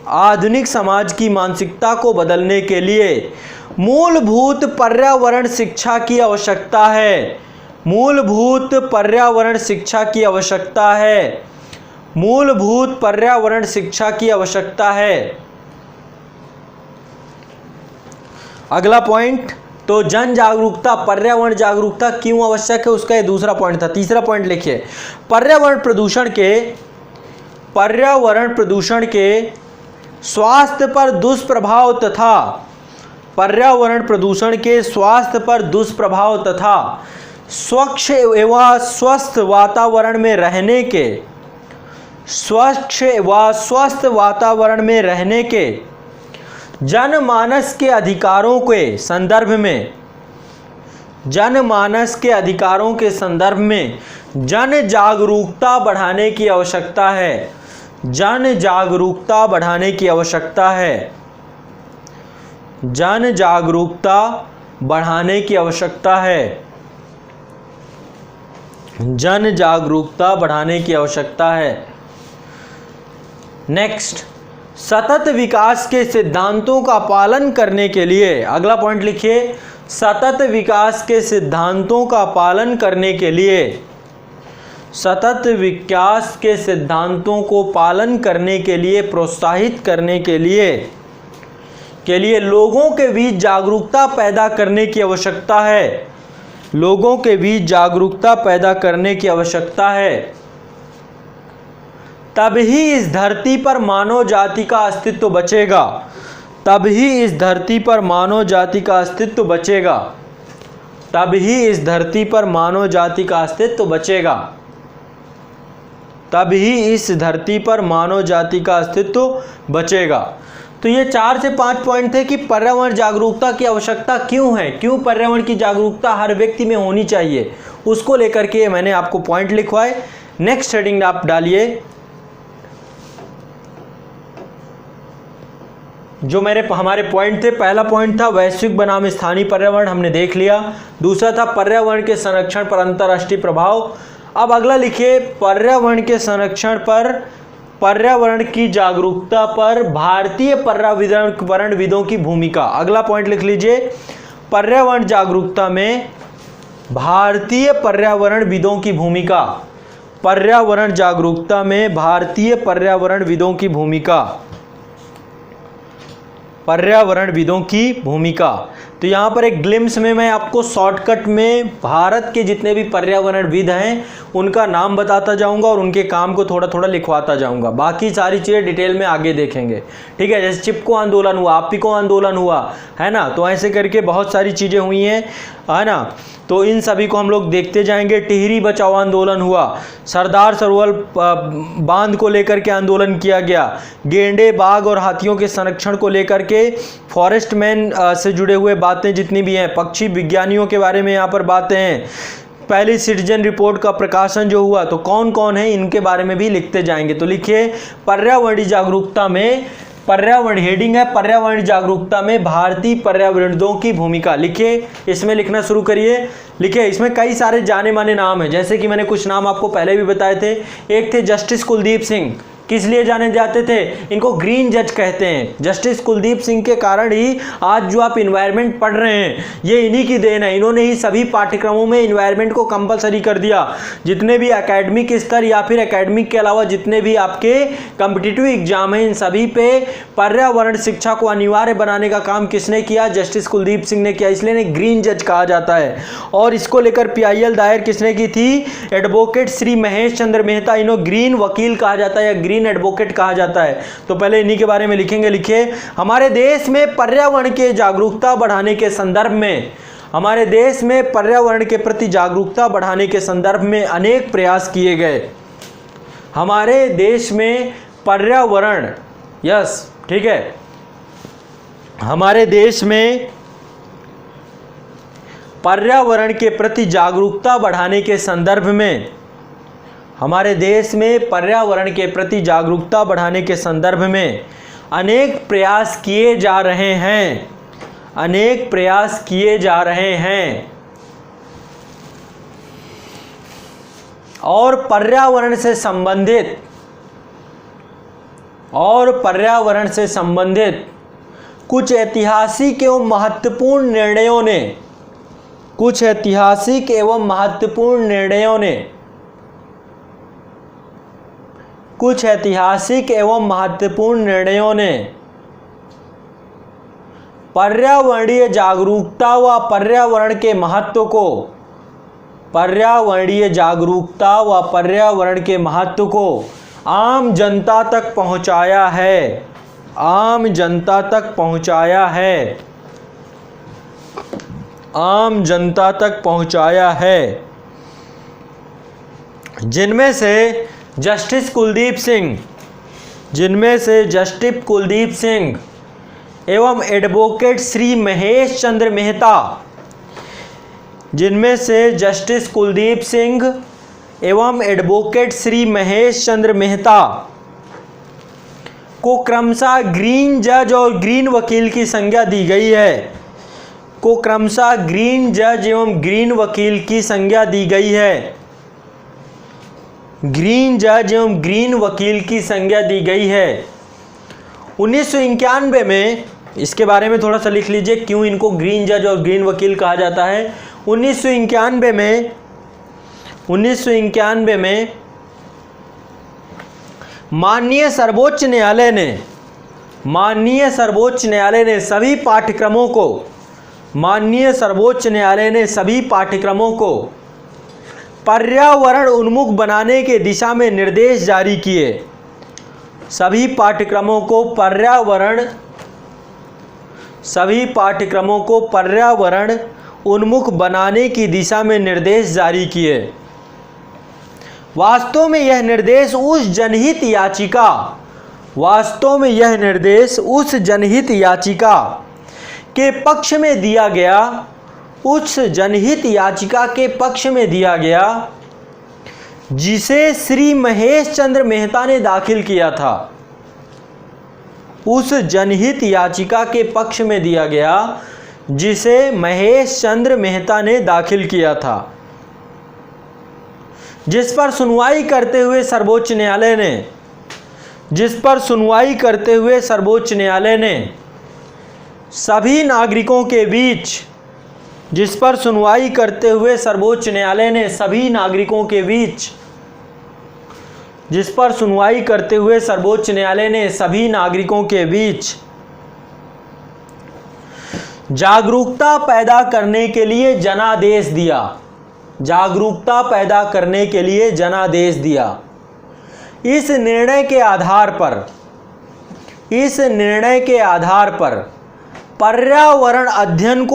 आधुनिक समाज की मानसिकता को बदलने के लिए मूलभूत पर्यावरण शिक्षा की आवश्यकता है। मूलभूत पर्यावरण शिक्षा की आवश्यकता है। मूलभूत पर्यावरण शिक्षा की आवश्यकता है। अगला पॉइंट, तो जन जागरूकता, पर्यावरण जागरूकता क्यों आवश्यक है, उसका ये दूसरा पॉइंट था। तीसरा पॉइंट लिखिए, पर्यावरण प्रदूषण के स्वास्थ्य पर दुष्प्रभाव तथा, पर्यावरण प्रदूषण के स्वास्थ्य पर दुष्प्रभाव तथा स्वच्छ एवं स्वस्थ वातावरण में रहने के, स्वच्छ व स्वस्थ वातावरण में रहने के जनमानस के अधिकारों के संदर्भ में, जनमानस के अधिकारों के संदर्भ में जन जागरूकता बढ़ाने की आवश्यकता है। जन जागरूकता बढ़ाने की आवश्यकता है। जन जागरूकता बढ़ाने की आवश्यकता है। जन जागरूकता बढ़ाने की आवश्यकता है। नेक्स्ट, सतत विकास के सिद्धांतों का पालन करने के लिए, अगला पॉइंट लिखिए, सतत विकास के सिद्धांतों का पालन करने के लिए, सतत विकास के सिद्धांतों को पालन करने के लिए, प्रोत्साहित करने के लिए लोगों के बीच जागरूकता पैदा करने की आवश्यकता है। लोगों के बीच जागरूकता पैदा करने की आवश्यकता है। तभी इस धरती पर मानव जाति का अस्तित्व बचेगा। तभी इस धरती पर मानव जाति का अस्तित्व बचेगा। तभी इस धरती पर मानव जाति का अस्तित्व बचेगा। तभी इस धरती पर मानव जाति का अस्तित्व बचेगा। तो ये 4 से 5 पॉइंट थे कि पर्यावरण जागरूकता की आवश्यकता क्यों है, क्यों पर्यावरण की जागरूकता हर व्यक्ति में होनी चाहिए, उसको लेकर के मैंने आपको पॉइंट लिखवाए। नेक्स्ट हेडिंग आप डालिए, जो हमारे पॉइंट थे। पहला पॉइंट था वैश्विक बनाम स्थानीय पर्यावरण, हमने देख लिया। दूसरा था पर्यावरण के संरक्षण पर अंतर्राष्ट्रीय प्रभाव। अब अगला लिखिए, पर्यावरण के संरक्षण पर, पर्यावरण की जागरूकता पर भारतीय पर्यावरणविदों की भूमिका। अगला पॉइंट लिख लीजिए, पर्यावरण जागरूकता में भारतीय पर्यावरणविदों की भूमिका। पर्यावरण जागरूकता में भारतीय पर्यावरणविदों की भूमिका। पर्यावरणविदों की भूमिका। तो यहाँ पर एक ग्लिम्स में मैं आपको शॉर्टकट में भारत के जितने भी पर्यावरणविद हैं उनका नाम बताता जाऊंगा और उनके काम को थोड़ा थोड़ा लिखवाता जाऊंगा। बाकी सारी चीज़ें डिटेल में आगे देखेंगे, ठीक है। जैसे चिपको आंदोलन हुआ, आप्पिको आंदोलन हुआ, है ना, तो ऐसे करके बहुत सारी चीज़ें हुई हैं, है ना। तो इन सभी को हम लोग देखते जाएंगे। टिहरी बचाओ आंदोलन हुआ, सरदार सरोवर बांध को लेकर के आंदोलन किया गया, गेंडे, बाघ और हाथियों के संरक्षण को लेकर के फॉरेस्ट मैन से जुड़े हुए बातें जितनी भी हैं, पक्षी विज्ञानियों के बारे में यहाँ पर बातें हैं, पहली सिटीजन रिपोर्ट का प्रकाशन जो हुआ, तो कौन कौन है इनके बारे में भी लिखते जाएंगे। तो लिखिए, पर्यावरणीय जागरूकता में, पर्यावरण हेडिंग है, पर्यावरण जागरूकता में भारतीय पर्यावरणविदों की भूमिका। लिखिए, इसमें लिखना शुरू करिए। लिखिए, इसमें कई सारे जाने माने नाम हैं, जैसे कि मैंने कुछ नाम आपको पहले भी बताए थे। एक थे जस्टिस कुलदीप सिंह, किस लिए जाने जाते थे, इनको ग्रीन जज कहते हैं। जस्टिस कुलदीप सिंह के कारण ही आज जो आप इन्वायरमेंट पढ़ रहे हैं ये इन्हीं की देन है। इन्होंने ही सभी पाठ्यक्रमों में इन्वायरमेंट को कंपलसरी कर दिया। जितने भी एकेडमिक स्तर या फिर एकेडमिक के अलावा जितने भी आपके कॉम्पिटिटिव एग्जाम हैं, इन सभी पे पर्यावरण शिक्षा को अनिवार्य बनाने का काम किसने किया, जस्टिस कुलदीप सिंह ने किया। इसलिए इन्हें ग्रीन जज कहा जाता है। और इसको लेकर PIL दायर किसने की थी, एडवोकेट श्री महेश चंद्र मेहता। इन्हें ग्रीन वकील कहा जाता है या ग्रीन एडवोकेट कहा जाता है। तो पहले इन्हीं के बारे में लिखेंगे। लिखिए, हमारे देश में पर्यावरण के जागरूकता बढ़ाने के संदर्भ में, हमारे देश में पर्यावरण के प्रति जागरूकता बढ़ाने के संदर्भ में अनेक प्रयास किए गए। हमारे देश में पर्यावरण, यस ठीक है, हमारे देश में पर्यावरण के प्रति जागरूकता बढ़ाने के संदर्भ में, हमारे देश में पर्यावरण के प्रति जागरूकता बढ़ाने के संदर्भ में अनेक प्रयास किए जा रहे हैं। अनेक प्रयास किए जा रहे हैं। और पर्यावरण से संबंधित कुछ ऐतिहासिक एवं महत्वपूर्ण निर्णयों ने पर्यावरणीय जागरूकता व पर्यावरण के महत्व को आम जनता तक पहुंचाया है। जिनमें से जस्टिस कुलदीप सिंह एवं एडवोकेट श्री महेश चंद्र मेहता को क्रमशः ग्रीन जज और ग्रीन वकील की संज्ञा दी गई है। 1991 में, इसके बारे में थोड़ा सा लिख लीजिए क्यों इनको ग्रीन जज और ग्रीन वकील कहा जाता है। 1991 में माननीय सर्वोच्च न्यायालय ने सभी पाठ्यक्रमों को पर्यावरण उन्मुख बनाने के दिशा में निर्देश जारी किए। सभी पाठ्यक्रमों को पर्यावरण उन्मुख बनाने की दिशा में निर्देश जारी किए। वास्तव में यह निर्देश उस जनहित याचिका के पक्ष में दिया गया जिसे श्री महेश चंद्र मेहता ने दाखिल किया था। जिस पर सुनवाई करते हुए सर्वोच्च न्यायालय ने सभी नागरिकों के बीच जागरूकता पैदा करने के लिए जनादेश दिया। इस निर्णय के आधार पर पर्यावरण अध्ययन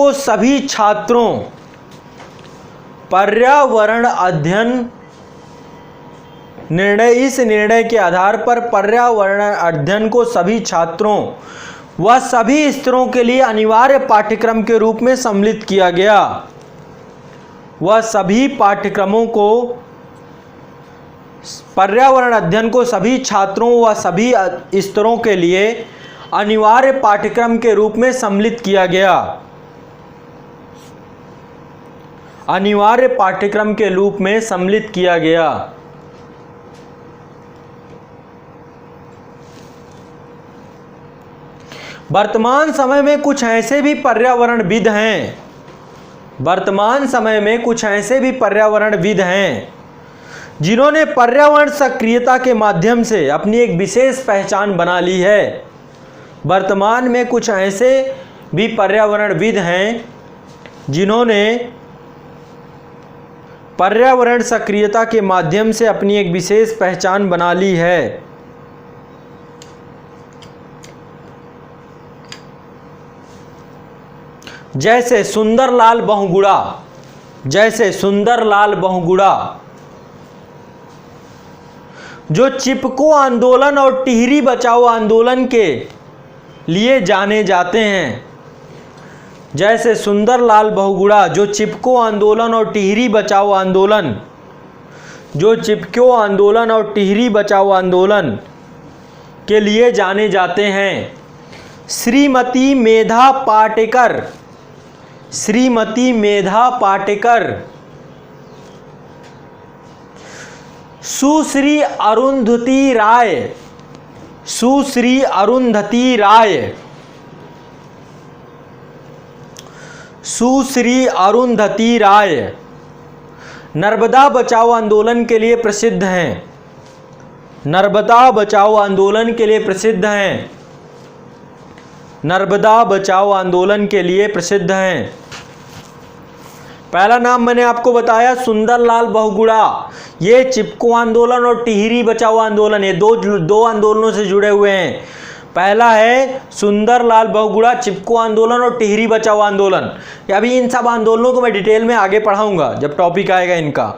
को सभी छात्रों व सभी स्तरों के लिए अनिवार्य पाठ्यक्रम के रूप में सम्मिलित किया गया। पर्यावरण अध्ययन को सभी छात्रों व सभी स्तरों के लिए अनिवार्य पाठ्यक्रम के रूप में सम्मिलित किया गया। वर्तमान समय में कुछ ऐसे भी पर्यावरणविद हैं जिन्होंने पर्यावरण सक्रियता के माध्यम से अपनी एक विशेष पहचान बना ली है। वर्तमान में कुछ ऐसे भी पर्यावरणविद हैं जिन्होंने पर्यावरण सक्रियता के माध्यम से अपनी एक विशेष पहचान बना ली है। जैसे सुंदरलाल बहुगुणा जो चिपको आंदोलन और टिहरी बचाओ आंदोलन के लिए जाने जाते हैं। जैसे सुंदरलाल बहुगुणा जो चिपको आंदोलन और टिहरी बचाओ आंदोलन के लिए जाने जाते हैं। श्रीमती मेधा पाटेकर सुश्री अरुंधति राय, सुश्री अरुंधति राय, सुश्री अरुंधति राय नर्मदा बचाओ आंदोलन के लिए प्रसिद्ध हैं, नर्मदा बचाओ आंदोलन के लिए प्रसिद्ध हैं, नर्मदा बचाओ आंदोलन के लिए प्रसिद्ध हैं। पहला नाम मैंने आपको बताया सुंदरलाल बहुगुणा, ये चिपको आंदोलन और टिहरी बचाओ आंदोलन, ये दो आंदोलनों से जुड़े हुए हैं। पहला है सुंदरलाल बहुगुणा, चिपको आंदोलन और टिहरी बचाओ आंदोलन। अभी इन सब आंदोलनों को मैं डिटेल में आगे पढ़ाऊंगा जब टॉपिक आएगा इनका।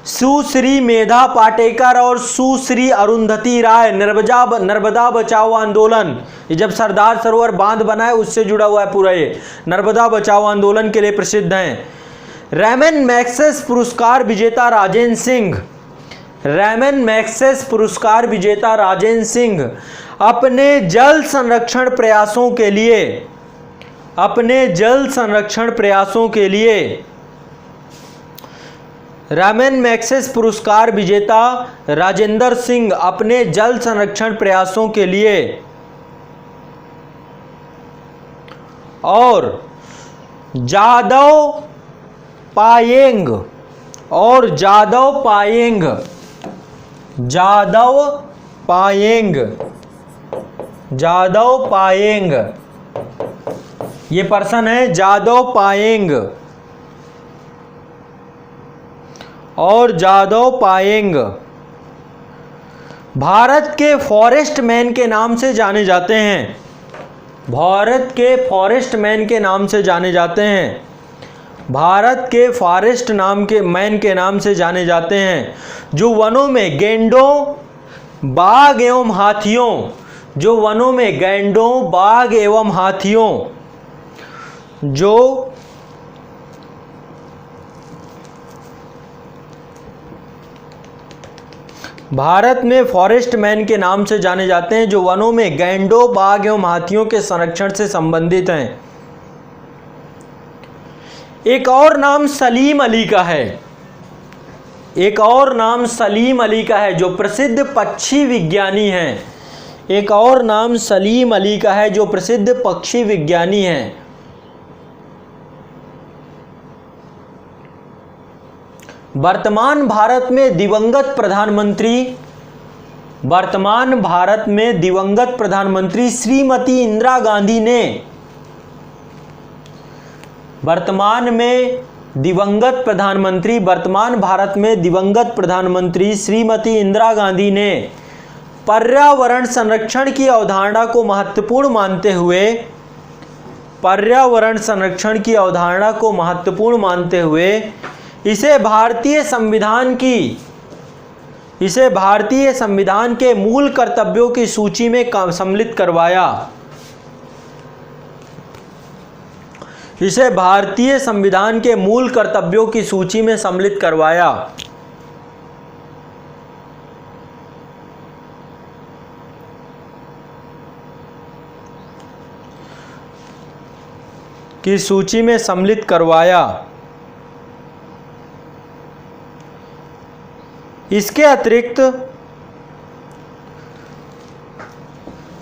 सुश्री मेधा पाटेकर और सुश्री अरुंधति राय नर्मदा बचाओ आंदोलन, ये जब सरदार सरोवर बांध बना है उससे जुड़ा हुआ है पूरा, ये नर्मदा बचाओ आंदोलन के लिए प्रसिद्ध हैं। रैमन मैग्सेस पुरस्कार विजेता राजेंद्र सिंह, रैमन मैग्सेस पुरस्कार विजेता राजेंद्र सिंह अपने जल संरक्षण प्रयासों के लिए, अपने जल संरक्षण प्रयासों के लिए, रैमन मैग्सेस पुरस्कार विजेता राजेंद्र सिंह अपने जल संरक्षण प्रयासों के लिए और जादव पायेंग, और जादव पायेंग, जादव पायेंग, जादव पायेंग, ये पर्सन है जादव पायेंग, और जादव पायेंग भारत के फॉरेस्ट मैन के नाम से जाने जाते हैं, भारत के फॉरेस्ट मैन के नाम से जाने जाते हैं, भारत के फॉरेस्ट मैन के नाम से जाने जाते हैं, जो वनों में गैंडों, बाघ एवं हाथियों, जो वनों में गैंडों, बाघ एवं हाथियों, जो भारत में फॉरेस्ट मैन के नाम से जाने जाते हैं, जो वनों में गैंडों, बाघ एवं हाथियों के संरक्षण से संबंधित हैं। एक और नाम सलीम अली का है, एक और नाम सलीम अली का है जो प्रसिद्ध पक्षी विज्ञानी हैं, एक और नाम सलीम अली का है जो प्रसिद्ध पक्षी विज्ञानी हैं। वर्तमान भारत में दिवंगत प्रधानमंत्री, वर्तमान भारत में दिवंगत प्रधानमंत्री श्रीमती इंदिरा गांधी ने, वर्तमान में दिवंगत प्रधानमंत्री, वर्तमान भारत में दिवंगत प्रधानमंत्री श्रीमती इंदिरा गांधी ने पर्यावरण संरक्षण की अवधारणा को महत्वपूर्ण मानते हुए, पर्यावरण संरक्षण की अवधारणा को महत्वपूर्ण मानते हुए इसे भारतीय संविधान की, इसे भारतीय संविधान के मूल कर्तव्यों की सूची में सम्मिलित करवाया, इसे भारतीय संविधान के मूल कर्तव्यों की सूची में सम्मिलित करवाया। की सूची में सम्मिलित करवाया। इसके अतिरिक्त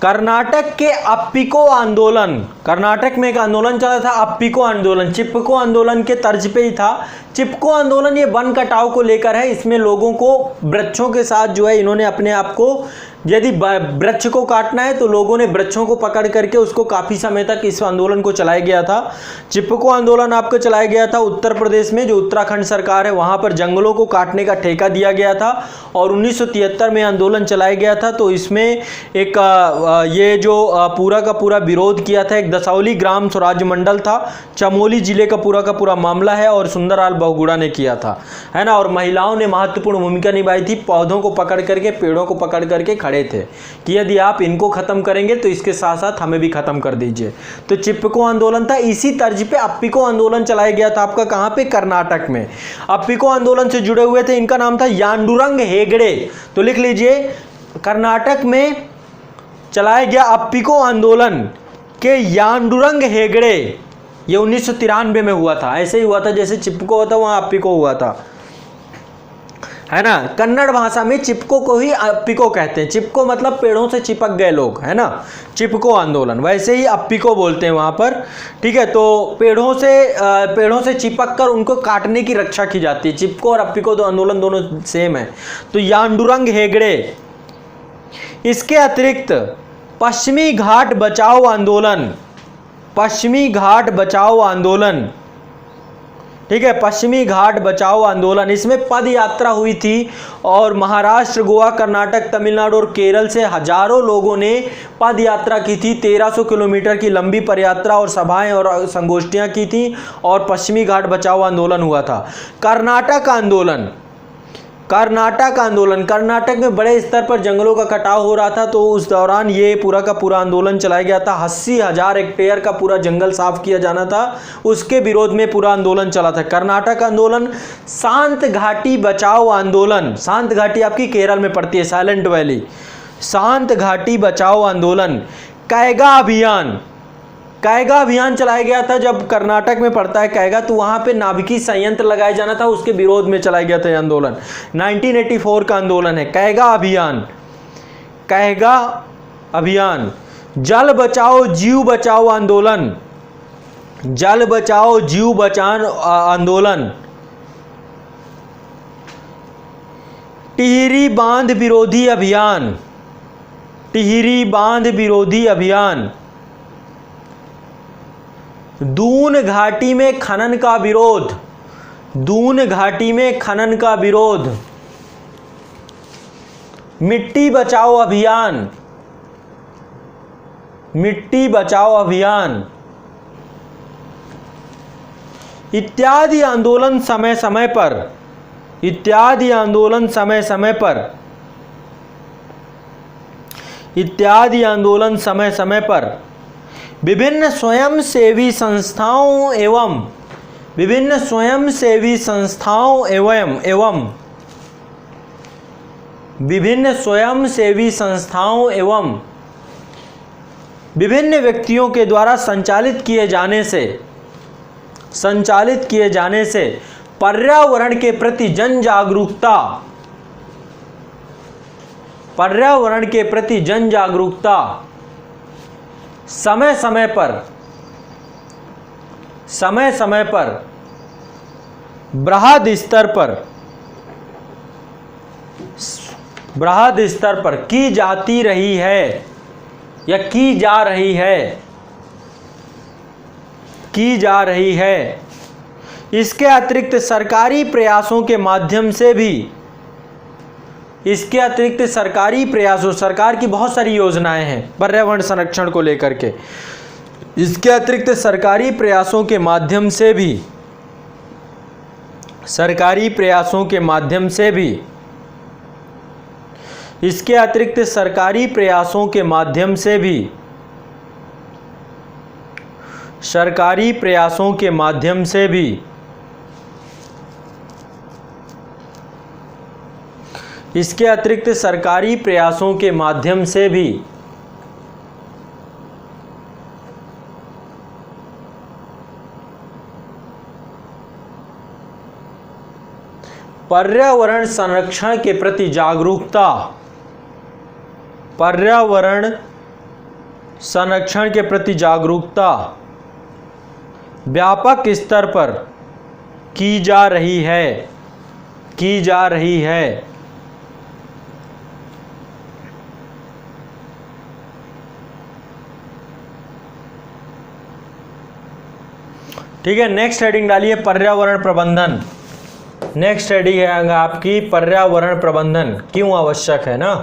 कर्नाटक के अप्पिको आंदोलन, कर्नाटक में एक आंदोलन चला था अप्पिको आंदोलन, चिपको आंदोलन के तर्ज पे ही था। चिपको आंदोलन ये वन कटाव को लेकर है, इसमें लोगों को वृक्षों के साथ जो है इन्होंने अपने आप को, यदि वृक्ष को काटना है तो लोगों ने वृक्षों को पकड़ करके उसको काफ़ी समय तक इस आंदोलन को चलाया गया था। चिपको आंदोलन आपको चलाया गया था उत्तर प्रदेश में, जो उत्तराखंड सरकार है वहाँ पर जंगलों को काटने का ठेका दिया गया था और 1973 में आंदोलन चलाया गया था। तो इसमें एक ये जो पूरा का पूरा विरोध किया था, एक दसौली ग्राम स्वराज्य मंडल था, चमोली जिले का पूरा मामला है और सुंदरलाल बहुगुणा ने किया था, है ना। और महिलाओं ने महत्वपूर्ण भूमिका निभाई थी, पौधों को पकड़ करके, पेड़ों को पकड़ करके खड़े थे कि यदि आप इनको खत्म करेंगे तो इसके साथ साथ हमें भी खत्म कर दीजिए। तो चिपको आंदोलन था। इसी तर्ज पे अप्पिको आंदोलन चलाया गया था आपका कहां पे, कर्नाटक में। अप्पिको आंदोलन से जुड़े हुए थे, इनका नाम था याडूरंग हेगड़े। तो लिख लीजिए, कर्नाटक में चलाया गया अप्पिको आंदोलन के याडूरंग हेगड़े, ये 1993 में हुआ था। ऐसे ही हुआ था जैसे चिपको हुआ था, वहां अप्पिको हुआ था। है ना। कन्नड़ भाषा में चिपको को ही अप्पिको कहते हैं। चिपको मतलब पेड़ों से चिपक गए लोग, है ना, चिपको आंदोलन, वैसे ही अप्पिको बोलते हैं वहाँ पर, ठीक है। तो पेड़ों से चिपक कर उनको काटने की रक्षा की जाती है। चिपको और अप्पिको दो आंदोलन दोनों सेम है। तो यांडुरंग हेगड़े। इसके अतिरिक्त पश्चिमी घाट बचाओ आंदोलन, पश्चिमी घाट बचाओ आंदोलन, ठीक है, पश्चिमी घाट बचाओ आंदोलन, इसमें पद यात्रा हुई थी और महाराष्ट्र, गोवा, कर्नाटक, तमिलनाडु और केरल से हजारों लोगों ने पद यात्रा की थी। 1300 किलोमीटर की लंबी पदयात्रा और सभाएं और संगोष्ठियां की थी और पश्चिमी घाट बचाओ आंदोलन हुआ था। कर्नाटक आंदोलन, कर्नाटक आंदोलन, कर्नाटक में बड़े स्तर पर जंगलों का कटाव हो रहा था, तो उस दौरान ये पूरा का पूरा आंदोलन चलाया गया था। 80,000 हेक्टेयर का पूरा जंगल साफ किया जाना था, उसके विरोध में पूरा आंदोलन चला था। कर्नाटक आंदोलन। शांत घाटी बचाओ आंदोलन, शांत घाटी आपकी केरल में पड़ती है, साइलेंट वैली। शांत घाटी बचाओ आंदोलन। कैगा अभियान, कैगा अभियान चलाया गया था जब कर्नाटक में पड़ता है कैगा, तो वहां पे नाभिकीय संयंत्र लगाया जाना था, उसके विरोध में चलाया गया था यह आंदोलन। 1984 का आंदोलन है कैगा अभियान, कैगा अभियान। जल बचाओ जीव बचाओ आंदोलन, जल बचाओ जीव बचाओ आंदोलन। टिहरी बांध विरोधी अभियान, टिहरी बांध विरोधी अभियान। दून घाटी में खनन का विरोध, दून घाटी में खनन का विरोध। मिट्टी बचाओ अभियान, मिट्टी बचाओ अभियान इत्यादि आंदोलन समय समय पर, इत्यादि आंदोलन समय समय पर, इत्यादि आंदोलन समय समय पर विभिन्न स्वयंसेवी संस्थाओं एवं विभिन्न स्वयंसेवी संस्थाओं एवं विभिन्न स्वयंसेवी संस्थाओं एवं विभिन्न व्यक्तियों के द्वारा संचालित किए जाने से पर्यावरण के प्रति जन जागरूकता, पर्यावरण के प्रति जन जागरूकता समय समय पर बृहद स्तर पर की जाती रही है या की जा रही है। इसके अतिरिक्त सरकारी प्रयासों के माध्यम से भी, इसके अतिरिक्त सरकारी प्रयासों, सरकार की बहुत सारी योजनाएं हैं पर्यावरण संरक्षण को लेकर के, इसके अतिरिक्त सरकारी प्रयासों के माध्यम से भी, सरकारी प्रयासों के माध्यम से भी, इसके अतिरिक्त सरकारी प्रयासों के माध्यम से भी, सरकारी प्रयासों के माध्यम से भी इसके अतिरिक्त सरकारी प्रयासों के माध्यम से भी पर्यावरण संरक्षण के प्रति जागरूकता, पर्यावरण संरक्षण के प्रति जागरूकता व्यापक स्तर पर की जा रही है। ठीक है, नेक्स्ट हेडिंग डालिए पर्यावरण प्रबंधन। नेक्स्ट हेडिंग है आपकी पर्यावरण प्रबंधन क्यों आवश्यक है ना,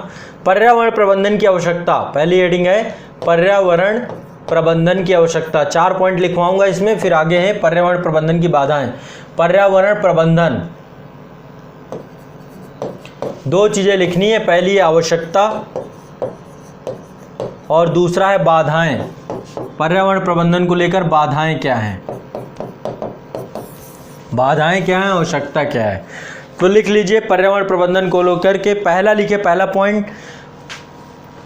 पर्यावरण प्रबंधन की आवश्यकता। पहली हेडिंग है पर्यावरण प्रबंधन की आवश्यकता। 4 पॉइंट लिखवाऊंगा इसमें, फिर आगे है पर्यावरण प्रबंधन की बाधाएं। पर्यावरण प्रबंधन 2 चीजें लिखनी है, पहली है आवश्यकता और दूसरा है बाधाएं। पर्यावरण प्रबंधन को लेकर बाधाएं क्या हैं, बाधाएं क्या हैं, आवश्यकता क्या है। तो लिख लीजिए पर्यावरण प्रबंधन को लेकर के पहला लिखिए, पहला पॉइंट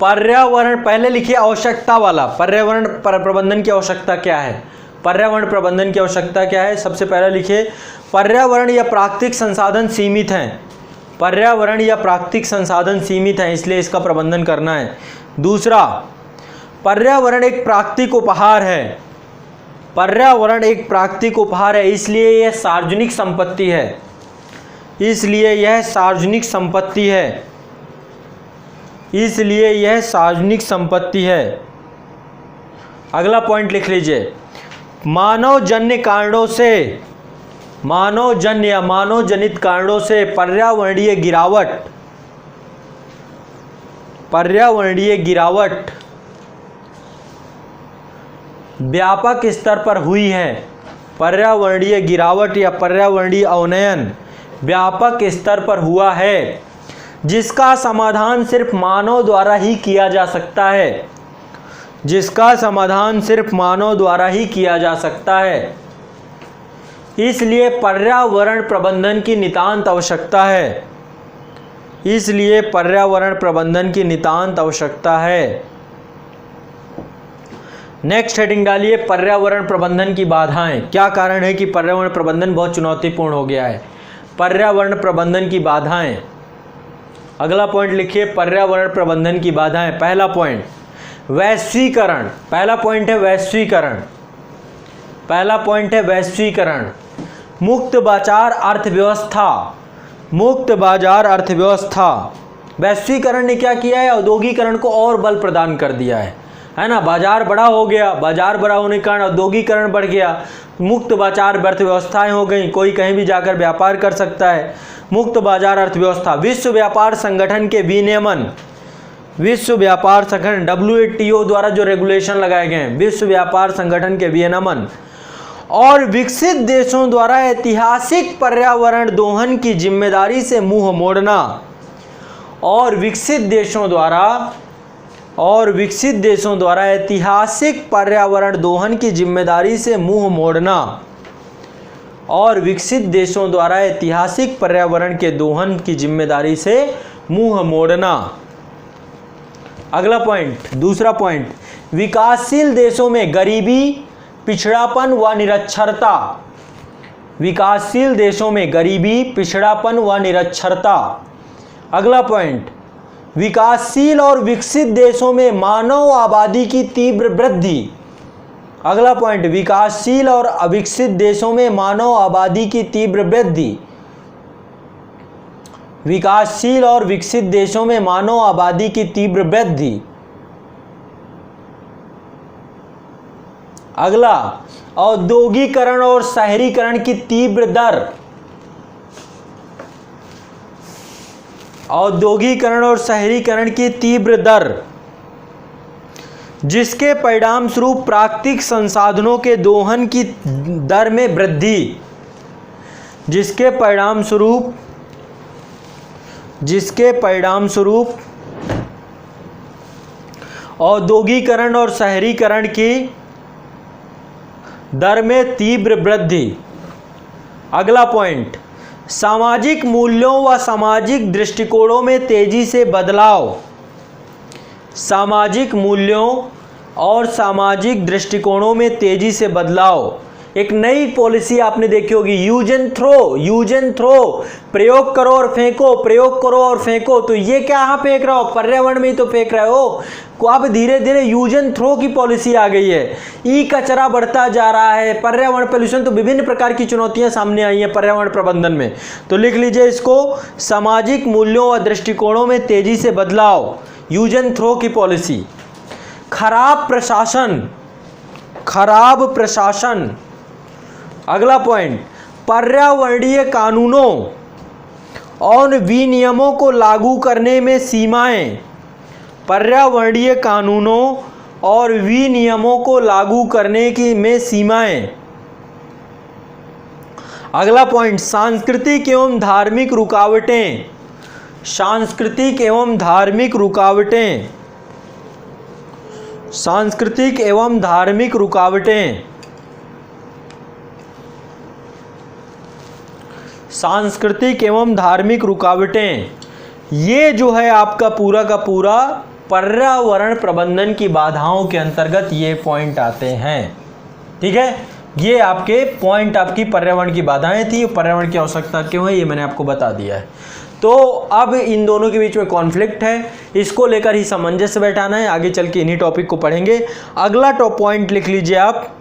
पर्यावरण, पहले लिखिए आवश्यकता वाला। पर्यावरण प्रबंधन की आवश्यकता क्या है, पर्यावरण प्रबंधन की आवश्यकता क्या है। सबसे पहले लिखिए पर्यावरण या प्राकृतिक संसाधन सीमित हैं, पर्यावरण या प्राकृतिक संसाधन सीमित है, इसलिए इसका प्रबंधन करना है। दूसरा, पर्यावरण एक प्राकृतिक उपहार है। पर्यावरण एक प्राकृतिक उपहार है, इसलिए यह सार्वजनिक संपत्ति है। इसलिए यह सार्वजनिक संपत्ति है। इसलिए यह सार्वजनिक संपत्ति है। अगला पॉइंट लिख लीजिए। मानवजन्य कारणों से, मानवजन्य या मानवजनित कारणों से पर्यावरणीय गिरावट व्यापक स्तर पर हुई है। पर्यावरणीय गिरावट या पर्यावरणीय अवनयन व्यापक स्तर पर हुआ है, जिसका समाधान सिर्फ मानव द्वारा ही किया जा सकता है। जिसका समाधान सिर्फ मानव द्वारा ही किया जा सकता है। इसलिए पर्यावरण प्रबंधन की नितांत आवश्यकता है। इसलिए पर्यावरण प्रबंधन की नितांत आवश्यकता है। नेक्स्ट हेडिंग डालिए, पर्यावरण प्रबंधन की बाधाएं। क्या कारण है कि पर्यावरण प्रबंधन बहुत चुनौतीपूर्ण हो गया है? पर्यावरण प्रबंधन की बाधाएं। अगला पॉइंट लिखिए, पर्यावरण प्रबंधन की बाधाएं। पहला पॉइंट, वैश्वीकरण। पहला पॉइंट है वैश्वीकरण। पहला पॉइंट है वैश्वीकरण। मुक्त बाजार अर्थव्यवस्था। मुक्त बाजार अर्थव्यवस्था। वैश्वीकरण ने क्या किया है? औद्योगिकरण को और बल प्रदान कर दिया है ना। बाजार बड़ा हो गया, बाजार बड़ा होने के कारण औद्योगिकरण बढ़ गया, मुक्त बाजार अर्थव्यवस्थाएं हो गई, कोई कहीं भी जाकर व्यापार कर सकता है। मुक्त बाजार अर्थव्यवस्था। विश्व व्यापार संगठन के विनियमन, विश्व व्यापार संगठन WTO द्वारा जो रेगुलेशन लगाए गए हैं, विश्व व्यापार संगठन के विनियमन और विकसित देशों द्वारा ऐतिहासिक पर्यावरण दोहन की जिम्मेदारी से मुंह मोड़ना। और विकसित देशों द्वारा ऐतिहासिक पर्यावरण दोहन की जिम्मेदारी से मुंह मोड़ना। और विकसित देशों द्वारा ऐतिहासिक पर्यावरण के दोहन की जिम्मेदारी से मुंह मोड़ना। अगला पॉइंट, दूसरा पॉइंट, विकासशील देशों में गरीबी, पिछड़ापन व निरक्षरता। विकासशील देशों में गरीबी, पिछड़ापन व निरक्षरता। अगला पॉइंट, विकासशील और विकसित देशों में मानव आबादी की तीव्र वृद्धि। अगला पॉइंट, विकासशील और अविकसित देशों में मानव आबादी की तीव्र वृद्धि। विकासशील और विकसित देशों में मानव आबादी की तीव्र वृद्धि। अगला, औद्योगिकरण और शहरीकरण की तीव्र दर। औद्योगिकरण और शहरीकरण की तीव्र दर, जिसके परिणाम स्वरूप प्राकृतिक संसाधनों के दोहन की दर में वृद्धि। जिसके परिणाम स्वरूप औद्योगिकरण और शहरीकरण की दर में तीव्र वृद्धि। अगला पॉइंट, सामाजिक मूल्यों व सामाजिक दृष्टिकोणों में तेजी से बदलाव। सामाजिक मूल्यों और सामाजिक दृष्टिकोणों में तेजी से बदलाव। एक नई पॉलिसी आपने देखी होगी, यूज एंड थ्रो, प्रयोग करो और फेंको, प्रयोग करो और फेंको। तो ये क्या यहाँ फेंक रहा हो? पर्यावरण में ही तो फेंक रहे हो। अब धीरे धीरे यूज एंड थ्रो की पॉलिसी आ गई है। ई कचरा बढ़ता जा रहा है, पर्यावरण पोल्यूशन, तो विभिन्न प्रकार की चुनौतियां सामने आई हैं पर्यावरण प्रबंधन में। तो लिख लीजिए इसको, सामाजिक मूल्यों और दृष्टिकोणों में तेजी से बदलाव, यूज एंड थ्रो की पॉलिसी। खराब प्रशासन। अगला पॉइंट, पर्यावरणीय कानूनों और विनियमों को लागू करने में सीमाएं। पर्यावरणीय कानूनों और विनियमों को लागू करने की में सीमाएं। अगला पॉइंट, सांस्कृतिक एवं धार्मिक रुकावटें। सांस्कृतिक एवं धार्मिक रुकावटें। सांस्कृतिक एवं धार्मिक रुकावटें। सांस्कृतिक एवं धार्मिक रुकावटें। ये जो है आपका पूरा का पूरा पर्यावरण प्रबंधन की बाधाओं के अंतर्गत ये पॉइंट आते हैं। ठीक है, ये आपके पॉइंट आपकी पर्यावरण की बाधाएं थी। पर्यावरण की आवश्यकता क्यों है ये मैंने आपको बता दिया है। तो अब इन दोनों के बीच में कॉन्फ्लिक्ट है, इसको लेकर ही सामंजस्य बैठाना है। आगे चल के इन्हीं टॉपिक को पढ़ेंगे। अगला पॉइंट लिख लीजिए आप।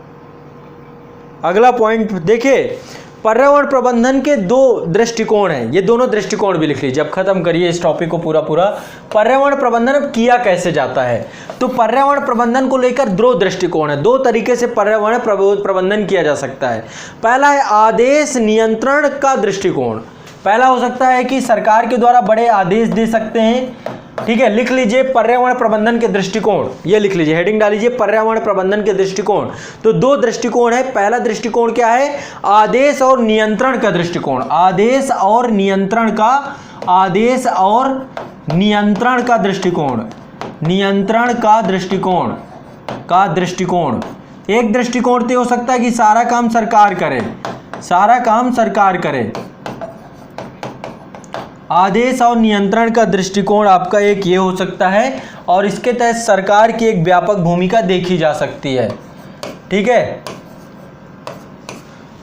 अगला पॉइंट देखिए, पर्यावरण प्रबंधन के दो दृष्टिकोण हैं, ये दोनों दृष्टिकोण भी लिख लीजिए। अब खत्म करिए इस टॉपिक को पूरा। पर्यावरण प्रबंधन अब किया कैसे जाता है, तो पर्यावरण प्रबंधन को लेकर दो दृष्टिकोण है। दो तरीके से पर्यावरण प्रबंधन किया जा सकता है। पहला है आदेश नियंत्रण का दृष्टिकोण। पहला हो सकता है कि सरकार के द्वारा बड़े आदेश दे सकते हैं, ठीक है। लिख लीजिए पर्यावरण प्रबंधन के दृष्टिकोण, ये लिख लीजिए, हेडिंग डालिए पर्यावरण प्रबंधन के दृष्टिकोण। तो दो दृष्टिकोण है। पहला दृष्टिकोण क्या है, आदेश और नियंत्रण का दृष्टिकोण। आदेश और नियंत्रण का दृष्टिकोण, नियंत्रण का दृष्टिकोण। एक दृष्टिकोण तो हो सकता है कि सारा काम सरकार करे, आदेश और नियंत्रण का दृष्टिकोण आपका एक ये हो सकता है, और इसके तहत सरकार की एक व्यापक भूमिका देखी जा सकती है, ठीक है।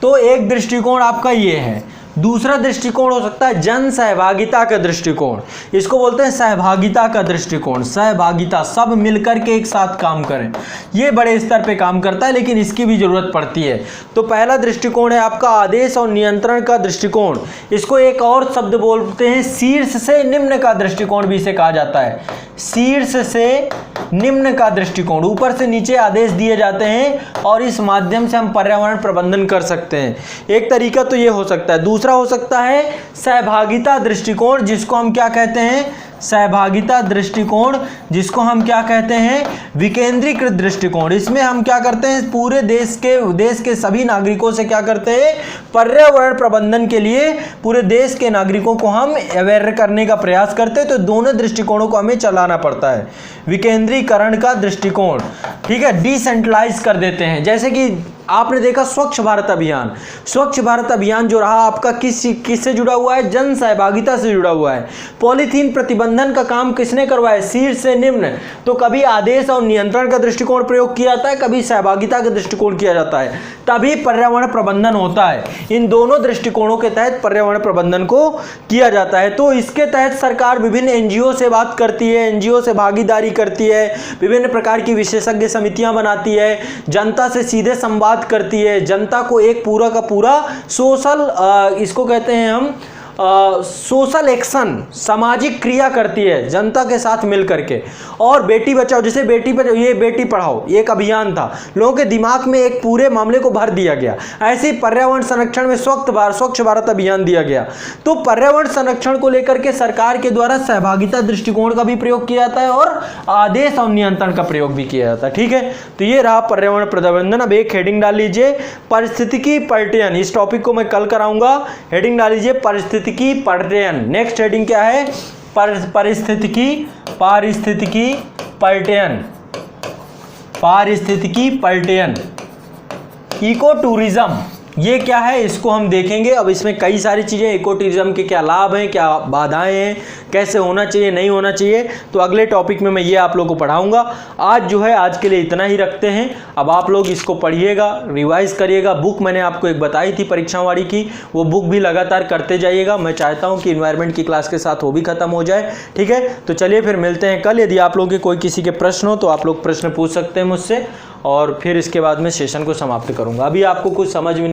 तो एक दृष्टिकोण आपका ये है। दूसरा दृष्टिकोण हो सकता है जन सहभागिता का दृष्टिकोण। इसको बोलते हैं सहभागिता का दृष्टिकोण। सहभागिता, सब मिलकर के एक साथ काम करें, ये बड़े स्तर पे काम करता है, लेकिन इसकी भी जरूरत पड़ती है। तो पहला दृष्टिकोण है आपका आदेश और नियंत्रण का दृष्टिकोण। इसको एक और शब्द बोलते हैं शीर्ष से निम्न का दृष्टिकोण भी इसे कहा जाता है। शीर्ष से निम्न का दृष्टिकोण, ऊपर से नीचे आदेश दिए जाते हैं और इस माध्यम से हम पर्यावरण प्रबंधन कर सकते हैं। एक तरीका तो ये हो सकता है। दूसरा हो सकता है सहभागिता दृष्टिकोण, जिसको हम क्या कहते हैं, सहभागिता दृष्टिकोण, जिसको हम क्या कहते हैं, विकेंद्रीकृत दृष्टिकोण। इसमें हम क्या करते हैं, पूरे देश के सभी नागरिकों से क्या करते हैं, पर्यावरण प्रबंधन के लिए पूरे देश के नागरिकों को हम अवेयर करने का प्रयास करते हैं। तो दोनों दृष्टिकोणों को हमें चलाना पड़ता है। विकेंद्रीकरण का दृष्टिकोण, ठीक है, डिसेंट्रलाइज कर देते हैं। जैसे कि आपने देखा स्वच्छ भारत अभियान, स्वच्छ भारत अभियान जो रहा आपका किससे जुड़ा हुआ है, जन सहभागिता से जुड़ा हुआ है। पॉलीथीन प्रतिबंधन का काम किसने करवाया, शीर्ष से निम्न। तो कभी आदेश और नियंत्रण का दृष्टिकोण प्रयोग किया जाता है, कभी सहभागिता का दृष्टिकोण किया जाता है, तभी पर्यावरण प्रबंधन होता है। इन दोनों दृष्टिकोणों के तहत पर्यावरण प्रबंधन को किया जाता है। तो इसके तहत सरकार विभिन्न एनजीओ से बात करती है, एनजीओ से भागीदारी करती है, विभिन्न प्रकार की विशेषज्ञ समितियां बनाती है, जनता से सीधे संवाद करती है, जनता को एक पूरा का पूरा सोशल, इसको कहते हैं हम सोशल एक्शन, सामाजिक क्रिया करती है जनता के साथ मिल करके। और बेटी बचाओ, जैसे बेटी बचाओ, ये बेटी पढ़ाओ, ये एक अभियान था, लोगों के दिमाग में एक पूरे मामले को भर दिया गया। ऐसे ही पर्यावरण संरक्षण में स्वच्छ भारत अभियान दिया गया। तो पर्यावरण संरक्षण को लेकर के सरकार के द्वारा सहभागिता दृष्टिकोण का भी प्रयोग किया जाता है और आदेश और नियंत्रण का प्रयोग भी किया जाता है, ठीक है। तो ये रहा पर्यावरण प्रबंधन। अब एक हेडिंग डाल लीजिए, पारिस्थितिकी पर्यटन। इस टॉपिक को मैं कल कराऊंगा। हेडिंग डाल लीजिए पारिस्थितिकी पर्यटन। नेक्स्ट हेडिंग क्या है, पारिस्थितिकी पर्यटन, इको टूरिज्म। ये क्या है, इसको हम देखेंगे। अब इसमें कई सारी चीज़ें, इको टूरिज्म के क्या लाभ हैं, क्या बाधाएं हैं, कैसे होना चाहिए, नहीं होना चाहिए, तो अगले टॉपिक में मैं ये आप लोगों को पढ़ाऊंगा। आज जो है, आज के लिए इतना ही रखते हैं। अब आप लोग इसको पढ़िएगा, रिवाइज करिएगा। बुक मैंने आपको एक बताई थी परीक्षावाड़ी की, वो बुक भी लगातार करते जाइएगा। मैं चाहता हूँ कि इन्वायरमेंट की क्लास के साथ वो भी खत्म हो जाए, ठीक है। तो चलिए फिर मिलते हैं कल। यदि आप लोगों के कोई किसी के प्रश्न हो तो आप लोग प्रश्न पूछ सकते हैं मुझसे, और फिर इसके बाद में सेशन को समाप्त करूँगा। अभी आपको कुछ समझ में